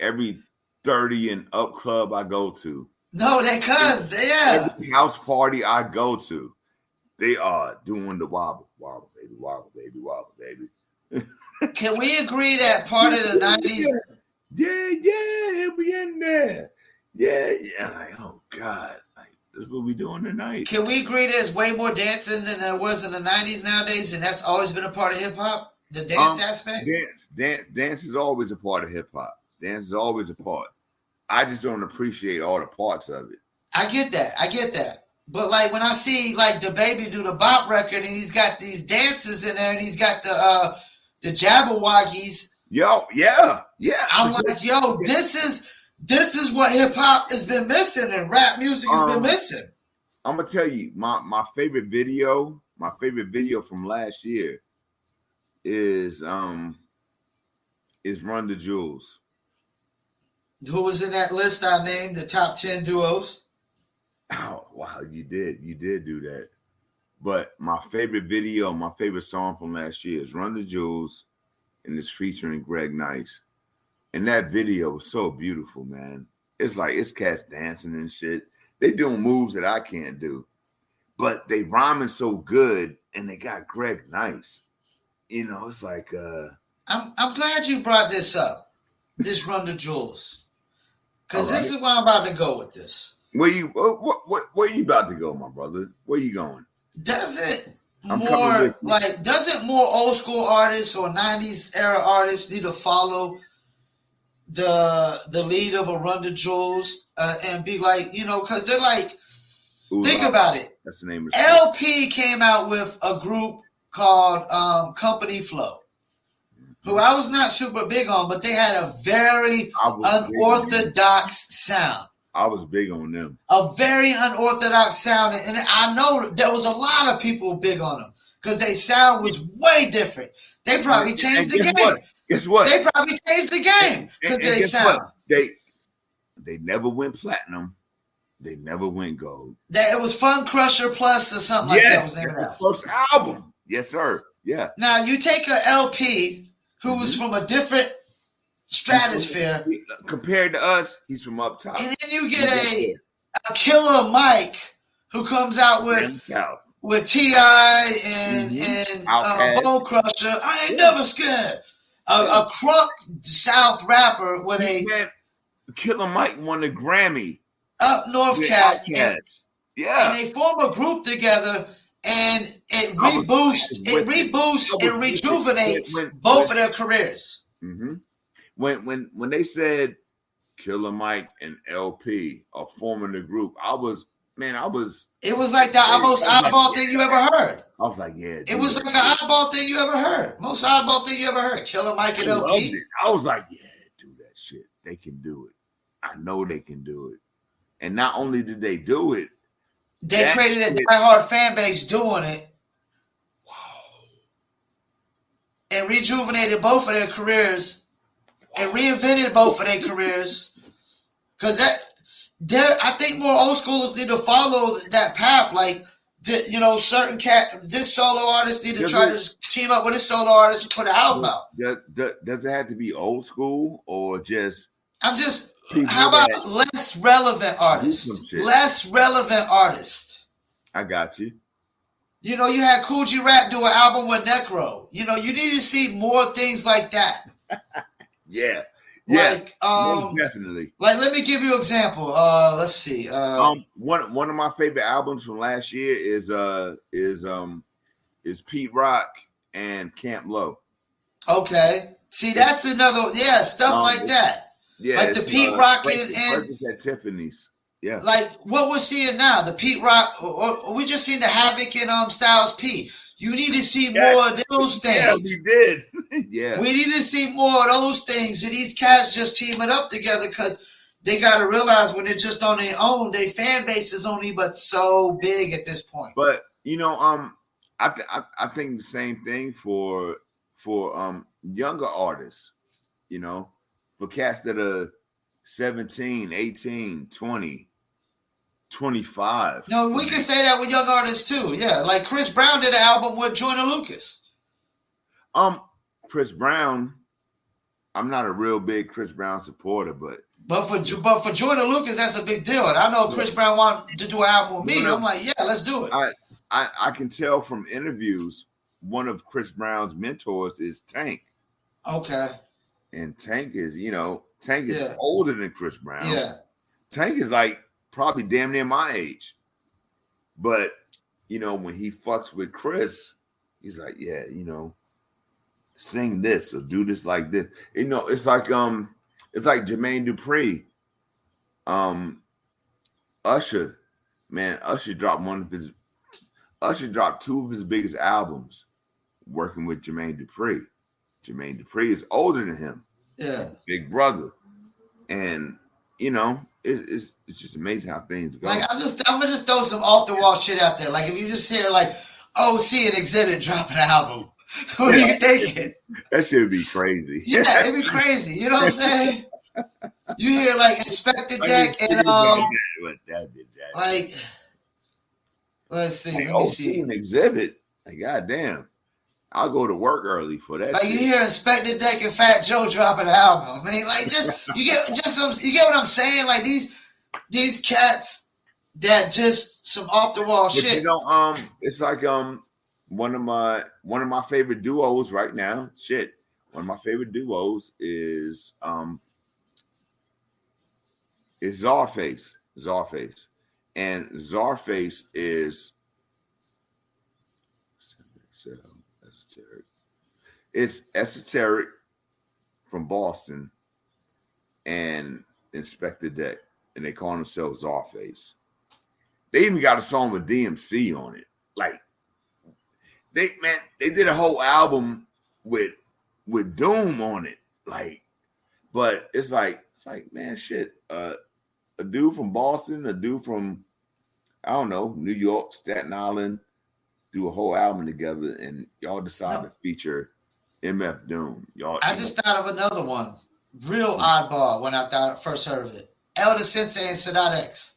Speaker 2: 30 and up club I go to.
Speaker 1: No,
Speaker 2: Every house party I go to, they are doing the wobble, wobble, baby, wobble, baby, wobble, baby.
Speaker 1: Can we agree that part of the 90s?
Speaker 2: Yeah, we in there. Yeah. Like, oh God, like, this is what we doing tonight.
Speaker 1: Can we agree there's way more dancing than there was in the 90s nowadays, and that's always been a part of hip hop? The dance aspect?
Speaker 2: Dance is always a part of hip hop. Dance is always a part. I just don't appreciate all the parts of it.
Speaker 1: I get that. But like when I see like the baby do the bop record and he's got these dances in there and he's got the Jabberwockies.
Speaker 2: Yo, yeah.
Speaker 1: I'm like, yo, this is what hip hop has been missing and rap music has been missing.
Speaker 2: I'm gonna tell you, my favorite video from last year is Run the Jewels.
Speaker 1: Who was in that list I named, the top 10 duos?
Speaker 2: Oh, wow, you did do that. But my favorite video, my favorite song from last year is Run the Jewels, and it's featuring Greg Nice. And that video is so beautiful, man. It's like, it's cats dancing and shit. They doing moves that I can't do. But they rhyming so good, and they got Greg Nice. You know, it's like...
Speaker 1: I'm glad you brought this up, this Run the Jewels. Because this is where I'm about to go with this.
Speaker 2: Where you about to go, my brother? Where you going?
Speaker 1: Doesn't more old school artists or 90s era artists need to follow the lead of a Run the Jewels and be like, you know, because they're like, think about it.
Speaker 2: That's the name of
Speaker 1: LP came out with a group called Company Flow, who I was not super big on, but they had a very unorthodox sound.
Speaker 2: I was big on them.
Speaker 1: A very unorthodox sound. And I know there was a lot of people big on them because their sound was way different. They probably changed the game.
Speaker 2: Guess what?
Speaker 1: They probably changed the game because they sound.
Speaker 2: They never went platinum. They never went gold.
Speaker 1: It was Fun Crusher Plus or something like that. Was
Speaker 2: that's the first album. Yes, sir. Yeah.
Speaker 1: Now you take a LP who was from a different stratosphere.
Speaker 2: Compared to us, he's from up top.
Speaker 1: And then you get a Killer Mike who comes out with T.I. and Bone Crusher. I ain't never scared. A crunk South rapper with
Speaker 2: Killer Mike won the Grammy.
Speaker 1: Up North cat.
Speaker 2: Yeah.
Speaker 1: And they form a group together and it reboosts and rejuvenates both of their careers.
Speaker 2: Mm-hmm. When they said Killer Mike and LP are forming the group, it was like
Speaker 1: the most oddball thing you ever heard.
Speaker 2: I was like, yeah.
Speaker 1: It was like an oddball thing you ever heard. Most oddball thing you ever heard. Killer Mike and LP.
Speaker 2: I was like, yeah, do that shit. They can do it. I know they can do it. And not only did they do it,
Speaker 1: they created a diehard fan base doing it.
Speaker 2: Wow.
Speaker 1: And rejuvenated both of their careers. And reinvented both of their careers. Because I think more old schoolers need to follow that path. Like, certain this solo artist need to try to team up with this solo artist and put an album out.
Speaker 2: Does it have to be old school or just...
Speaker 1: How about less relevant artists? Less relevant artists.
Speaker 2: I got you.
Speaker 1: You know, you had Cool G Rap do an album with Necro. You know, you need to see more things like that.
Speaker 2: Yeah.
Speaker 1: Like,
Speaker 2: most definitely.
Speaker 1: Like, let me give you an example. Let's see.
Speaker 2: One of my favorite albums from last year is Pete Rock and Camp Low.
Speaker 1: Okay. See, that's another stuff like that.
Speaker 2: Yeah,
Speaker 1: like the Pete Rock and
Speaker 2: at Tiffany's. Yeah.
Speaker 1: Like what we're seeing now, the Pete Rock, or we just seen the Havoc and Styles P. You need to see more of those things.
Speaker 2: Yeah, we did. Yeah.
Speaker 1: We need to see more of those things, and these cats just teaming up together because they got to realize when they're just on their own, their fan base is only but so big at this point.
Speaker 2: But I think the same thing for younger artists. For cats that are 17, 18, 20, 25.
Speaker 1: No, we can say that with young artists too. Yeah, like Chris Brown did an album with Joyner Lucas.
Speaker 2: Chris Brown, I'm not a real big Chris Brown supporter, but
Speaker 1: for Joyner Lucas, that's a big deal. And I know Chris Brown wanted to do an album with me. I'm like, yeah, let's do it.
Speaker 2: I can tell from interviews, one of Chris Brown's mentors is Tank.
Speaker 1: Okay.
Speaker 2: And Tank is older than Chris Brown.
Speaker 1: Yeah.
Speaker 2: Tank is like probably damn near my age. But, when he fucks with Chris, he's like, yeah, sing this or do this like this. It's like Jermaine Dupri. Usher dropped two of his biggest albums working with Jermaine Dupri. Jermaine Dupri is older than him.
Speaker 1: Yeah.
Speaker 2: Big brother. And, it's just amazing how things go.
Speaker 1: Like, I'm gonna just throw some off the wall shit out there. Like, if you just hear like, see an Exhibit drop an album, what are you thinking?
Speaker 2: That should be crazy.
Speaker 1: Yeah, it'd be crazy. You know what I'm saying? You hear like Inspector Deck and like, let's see. Let me see
Speaker 2: an Exhibit. Like, goddamn, I'll go to work early for that.
Speaker 1: Like, you hear Inspector Deck and Fat Joe dropping an album. I mean, like, you get what I'm saying? Like these cats that just some off the wall shit.
Speaker 2: It's like one of my favorite duos right now. Shit, one of my favorite duos is Czarface. And Czarface is esoteric. It's Esoteric from Boston and Inspector Deck, and they call themselves Czarface. They even got a song with DMC on it. Like, they did a whole album with Doom on it. Like, but it's like man, shit. A dude from Boston, a dude from, I don't know, New York, Staten Island, do a whole album together, and y'all decide to feature MF Doom.
Speaker 1: I just thought of another one. Real oddball when I first heard of it. Elder Sensei and Sadat X.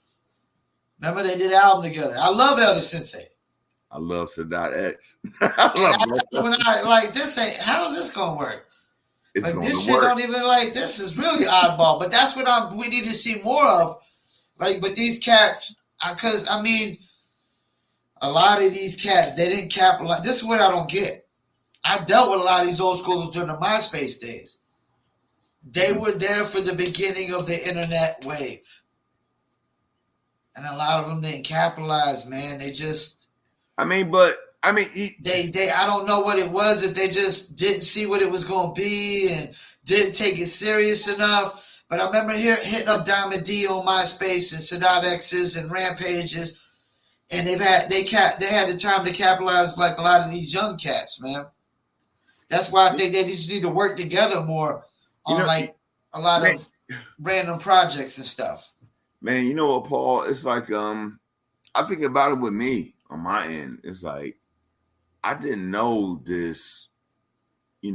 Speaker 1: Remember they did an album together. I love Elder Sensei.
Speaker 2: I love Sadat X.
Speaker 1: How is this gonna work?
Speaker 2: It's
Speaker 1: like,
Speaker 2: going
Speaker 1: this
Speaker 2: to
Speaker 1: shit
Speaker 2: work.
Speaker 1: don't even like, this is really oddball, but that's what we need to see more of. Like, but these cats, because I mean, a lot of these cats, they didn't capitalize. This is what I don't get. I dealt with a lot of these old schoolers during the MySpace days. They were there for the beginning of the internet wave. And a lot of them didn't capitalize, man. They just...
Speaker 2: I
Speaker 1: don't know what it was, if they just didn't see what it was going to be and didn't take it serious enough. But I remember hitting up Diamond D on MySpace and Sadat X's and Rampages, and they had the time to capitalize like a lot of these young cats, man. That's why I think they just need to work together more on a lot of random projects and stuff.
Speaker 2: Man, you know what, Paul? It's like I think about it with me on my end. It's like, I didn't know this, I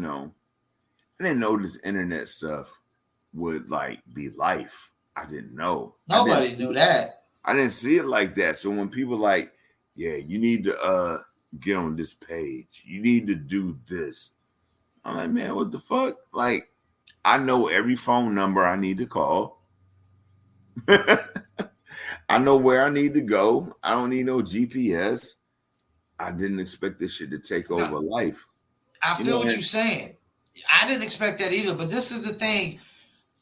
Speaker 2: didn't know this internet stuff would like be life. I didn't know.
Speaker 1: Nobody knew that.
Speaker 2: I didn't see it like that. So when people like, yeah, you need to get on this page. You need to do this. I'm like, man, what the fuck? Like, I know every phone number I need to call. I know where I need to go. I don't need no GPS. I didn't expect this shit to take over life.
Speaker 1: I feel what you're saying. I didn't expect that either, but this is the thing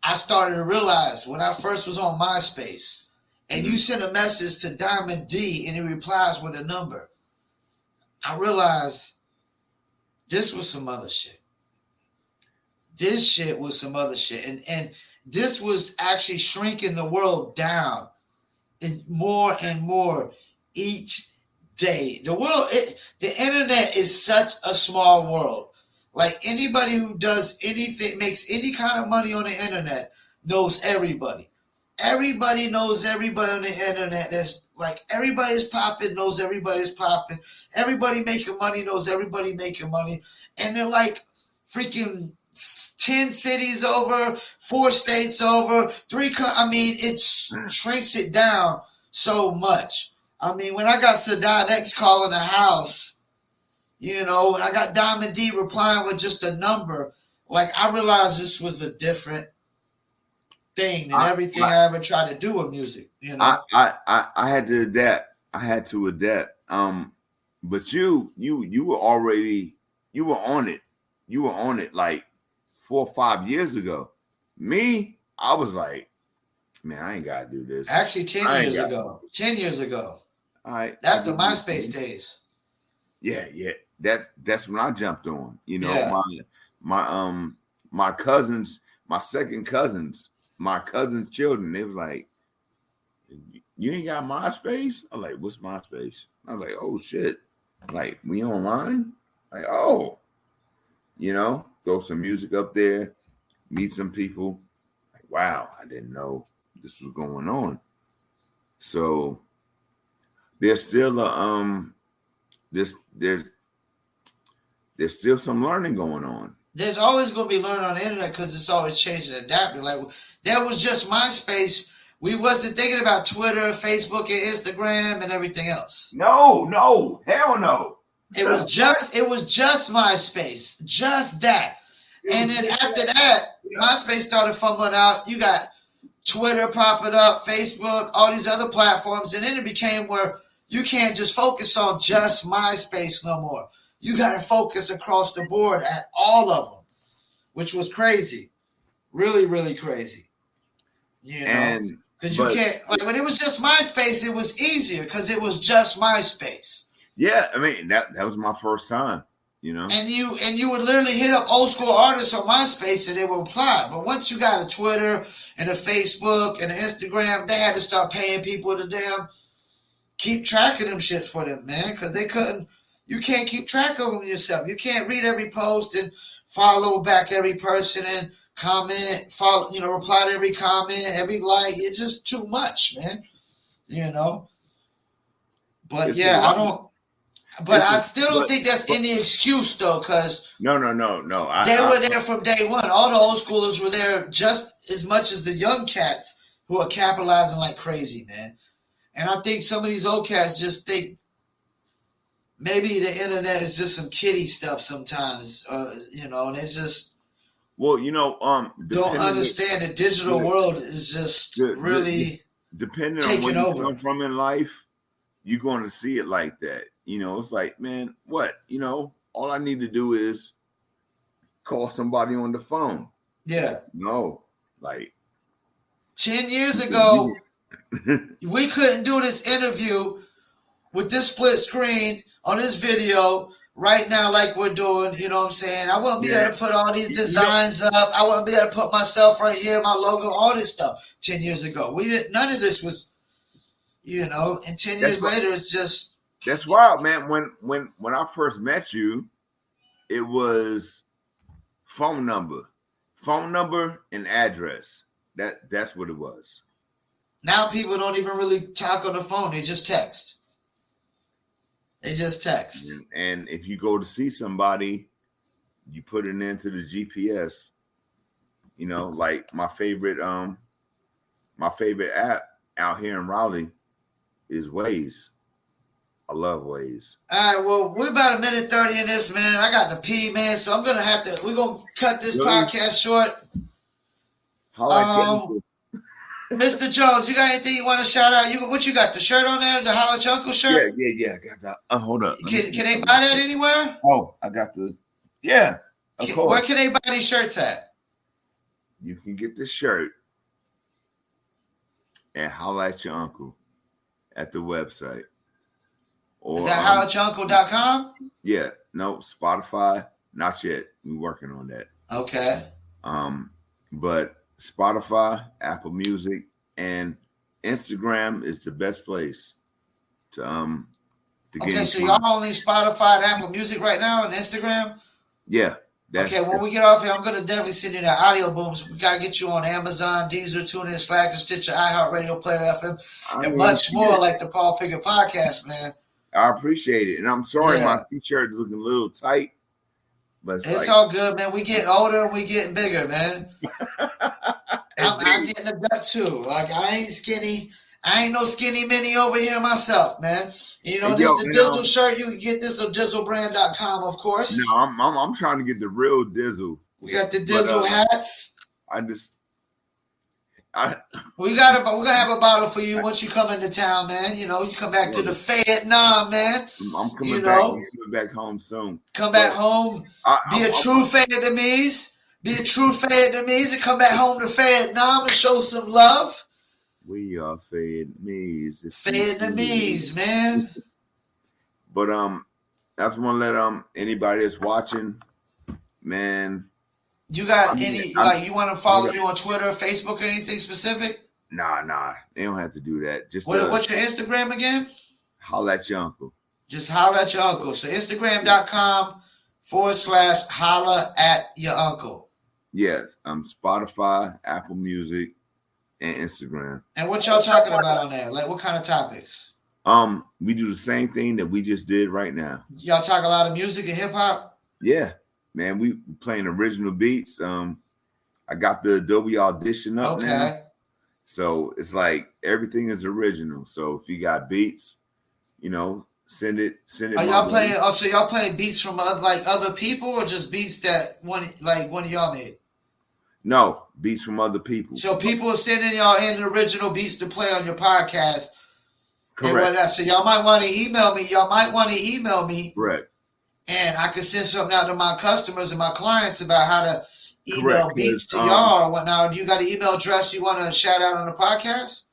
Speaker 1: I started to realize when I first was on MySpace, and you send a message to Diamond D and he replies with a number. I realized this was some other shit. This shit was some other shit. And this was actually shrinking the world down more and more each day. The internet is such a small world. Like, anybody who does anything, makes any kind of money on the internet, knows everybody. everybody knows everybody on the internet. There's like everybody's popping, knows everybody's popping. Everybody making money knows everybody making money. And they're like freaking 10 cities over, 4 states over, 3. I mean, it shrinks it down so much. I mean, when I got Sadat X calling the house, you know, I got Diamond D replying with just a number. Like, I realized this was a different thing than everything I ever tried to do with music. You know,
Speaker 2: I had to adapt. But you were already, you were on it. You were on it like 4 or 5 years ago. Me, I was like, man, I ain't gotta do this.
Speaker 1: Actually, 10 years ago. 10 years ago.
Speaker 2: All right,
Speaker 1: that's the MySpace days.
Speaker 2: Yeah. That's when I jumped on. You know, my cousins, my second cousins, my cousin's children, they was like, you ain't got MySpace? I'm like, what's MySpace? I was like, oh shit. Like, we online? Like, oh, you know, throw some music up there, meet some people. Like, wow, I didn't know this was going on. So there's still there's still some learning going on.
Speaker 1: There's always going to be learning on the internet because it's always changing and adapting. Like, there was just MySpace. We wasn't thinking about Twitter, Facebook, and Instagram and everything else.
Speaker 2: No, hell no.
Speaker 1: It was just MySpace, just that. And then after that, MySpace started fumbling out. You got Twitter popping up, Facebook, all these other platforms, and then it became where you can't just focus on just MySpace no more. You got to focus across the board at all of them, which was crazy, really, really crazy. You know, because you can't, like, when it was just MySpace, it was easier because it was just MySpace.
Speaker 2: Yeah, I mean that was my first time, you know.
Speaker 1: And you would literally hit up old school artists on MySpace and they would reply. But once you got a Twitter and a Facebook and an Instagram, they had to start paying people to damn keep track of them shits for them, man, because they couldn't. You can't keep track of them yourself. You can't read every post and follow back every person and comment, follow, you know, reply to every comment, every like. It's just too much, man. You know. But it's I don't. But I still don't think that's any excuse though, because
Speaker 2: no.
Speaker 1: They were there from day one. All the old schoolers were there just as much as the young cats who are capitalizing like crazy, man. And I think some of these old cats just think maybe the internet is just some kiddie stuff sometimes, you know, and they just don't understand the digital world is just really
Speaker 2: depending
Speaker 1: taking
Speaker 2: on where
Speaker 1: over.
Speaker 2: you come from in life, you're going to see it like that. You know, it's like, man, what? You know, all I need to do is call somebody on the phone.
Speaker 1: Yeah.
Speaker 2: No, like
Speaker 1: 10 years ago, we couldn't do this interview with this split screen on this video right now like we're doing, you know what I'm saying? I wouldn't be able to put all these designs up. I wouldn't be able to put myself right here, my logo, all this stuff 10 years ago. We didn't, none of this was, you know, and 10 years later, it's just.
Speaker 2: That's wild, man. When I first met you, it was phone number and address. That's what it was.
Speaker 1: Now people don't even really talk on the phone. They just text.
Speaker 2: And if you go to see somebody, you put it into the GPS. You know, like my favorite app out here in Raleigh is Waze. I love Waze.
Speaker 1: All right, well, we're about 1:30 in this, man. I got to pee, man, so we're going to cut this podcast short. Mr. Jones, you got anything you want to shout out? What you got, the shirt on there, the Holla Ya Uncle shirt?
Speaker 2: Yeah, I got that. Hold up.
Speaker 1: Can they buy that anywhere?
Speaker 2: Oh, I got of course.
Speaker 1: Where can they buy these shirts at?
Speaker 2: You can get this shirt and Holla Ya Uncle at the website. Or,
Speaker 1: is that hollayauncle.com?
Speaker 2: Yeah, no, Spotify, not yet. We're working on that.
Speaker 1: Okay.
Speaker 2: But Spotify, Apple Music, and Instagram is the best place to get.
Speaker 1: Okay, so y'all only Spotify and Apple Music right now and Instagram?
Speaker 2: Yeah.
Speaker 1: Okay, when we get off here, I'm going to definitely send you the audio booms. We got to get you on Amazon, Deezer, TuneIn, Slacker, Stitcher, iHeartRadio, Player FM, and much more like the Paul Pickett Podcast, man.
Speaker 2: I appreciate it. And I'm sorry my T-shirt is looking a little tight. But
Speaker 1: it's all good, man. We getting older and we getting bigger, man. I'm getting a gut, too. Like, I ain't skinny. I ain't no skinny mini over here myself, man. You know, this the Dizzle shirt. You can get this on DizzleBrand.com, of course.
Speaker 2: No, I'm trying to get the real Dizzle.
Speaker 1: We got the Dizzle hats. We're gonna have a bottle for you once you come into town, man. You know, you come back to the Vietnam, man.
Speaker 2: I'm coming back. I'm coming back home soon.
Speaker 1: Come back home. Be a true Vietnamese. Be a true Vietnamese and come back home to Vietnam and show some love.
Speaker 2: We are Vietnamese.
Speaker 1: Vietnamese, man.
Speaker 2: But I just want to let anybody that's watching, man.
Speaker 1: You got you want to follow you on Twitter, Facebook, or anything specific?
Speaker 2: Nah. They don't have to do that. Just
Speaker 1: what's your Instagram again?
Speaker 2: Holla at your uncle.
Speaker 1: Just holla at your uncle. So Instagram.com/holla at your uncle.
Speaker 2: Yes. Spotify, Apple Music, and Instagram.
Speaker 1: And what y'all talking about on there? Like what kind of topics?
Speaker 2: We do the same thing that we just did right now.
Speaker 1: Y'all talk a lot of music and hip hop?
Speaker 2: Yeah. Man, we playing original beats. I got the Adobe Audition up now. So it's like everything is original. So if you got beats, you know, send it.
Speaker 1: Are y'all playing? Oh, so y'all playing beats from other people, or just beats that one of y'all made?
Speaker 2: No, beats from other people.
Speaker 1: So people are sending y'all in original beats to play on your podcast.
Speaker 2: Correct.
Speaker 1: So y'all might want to email me.
Speaker 2: Correct.
Speaker 1: And I can send something out to my customers and my clients about how to email beats to y'all or whatnot. Do you got an email address you want to shout out on the podcast?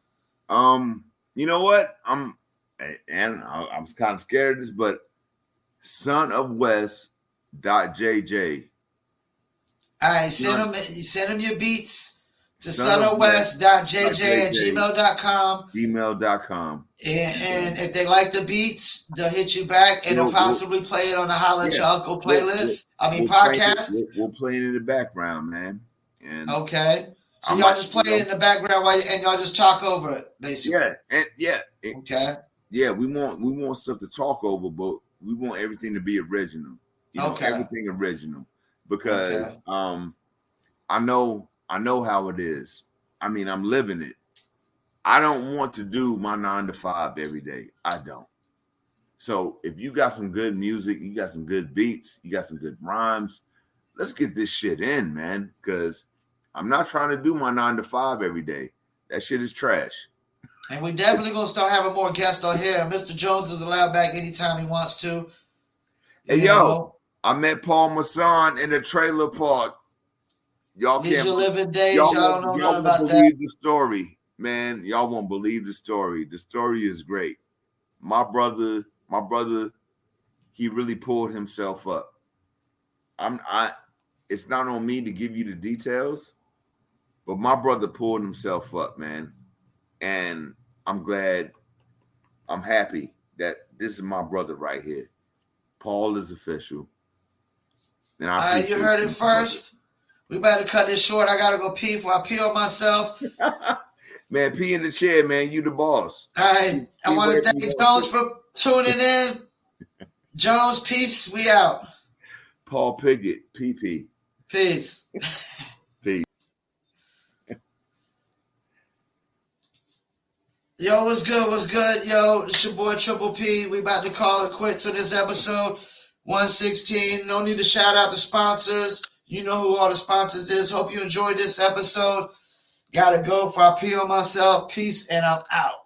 Speaker 2: You know what? I'm kind of scared of this, but sonofwest.jj.
Speaker 1: All right, send them your beats to sonofwest.jj@gmail.com.
Speaker 2: Gmail.com.
Speaker 1: And if they like the beats, they'll hit you back and they'll possibly play it on the Holla at Your Uncle playlist. Podcast.
Speaker 2: We'll play it in the background, man. And
Speaker 1: okay. So y'all just play it in the background and y'all just talk over it, basically.
Speaker 2: Okay. Yeah, we want stuff to talk over, but we want everything to be original. Everything original. Because I know how it is. I mean, I'm living it. I don't want to do my 9 to 5 every day. I don't. So if you got some good music, you got some good beats, you got some good rhymes, let's get this shit in, man. Because I'm not trying to do my 9 to 5 every day. That shit is trash.
Speaker 1: And we definitely going to start having more guests on here. Mr. Jones is allowed back anytime he wants to.
Speaker 2: Hey, I met Paul Masson in the trailer park. Y'all
Speaker 1: can't living days.
Speaker 2: Y'all
Speaker 1: don't know nothing about that.
Speaker 2: Believe the story, man. Y'all won't believe the story. The story is great. My brother, he really pulled himself up. It's not on me to give you the details, but my brother pulled himself up, man. And I'm happy that this is my brother right here. Paul is official. And
Speaker 1: all right, you heard it first. We better cut this short. I gotta go pee before I pee on myself.
Speaker 2: Man, pee in the chair, man. You the boss.
Speaker 1: All right. I want to thank Jones for tuning in. Jones, peace. We out.
Speaker 2: Paul Pickett, PP.
Speaker 1: Peace.
Speaker 2: Peace.
Speaker 1: Yo, what's good? What's good? Yo, it's your boy Triple P. We about to call it quits on this episode 116. No need to shout out the sponsors. You know who all the sponsors is. Hope you enjoyed this episode. Gotta go for I pee on myself. Peace, and I'm out.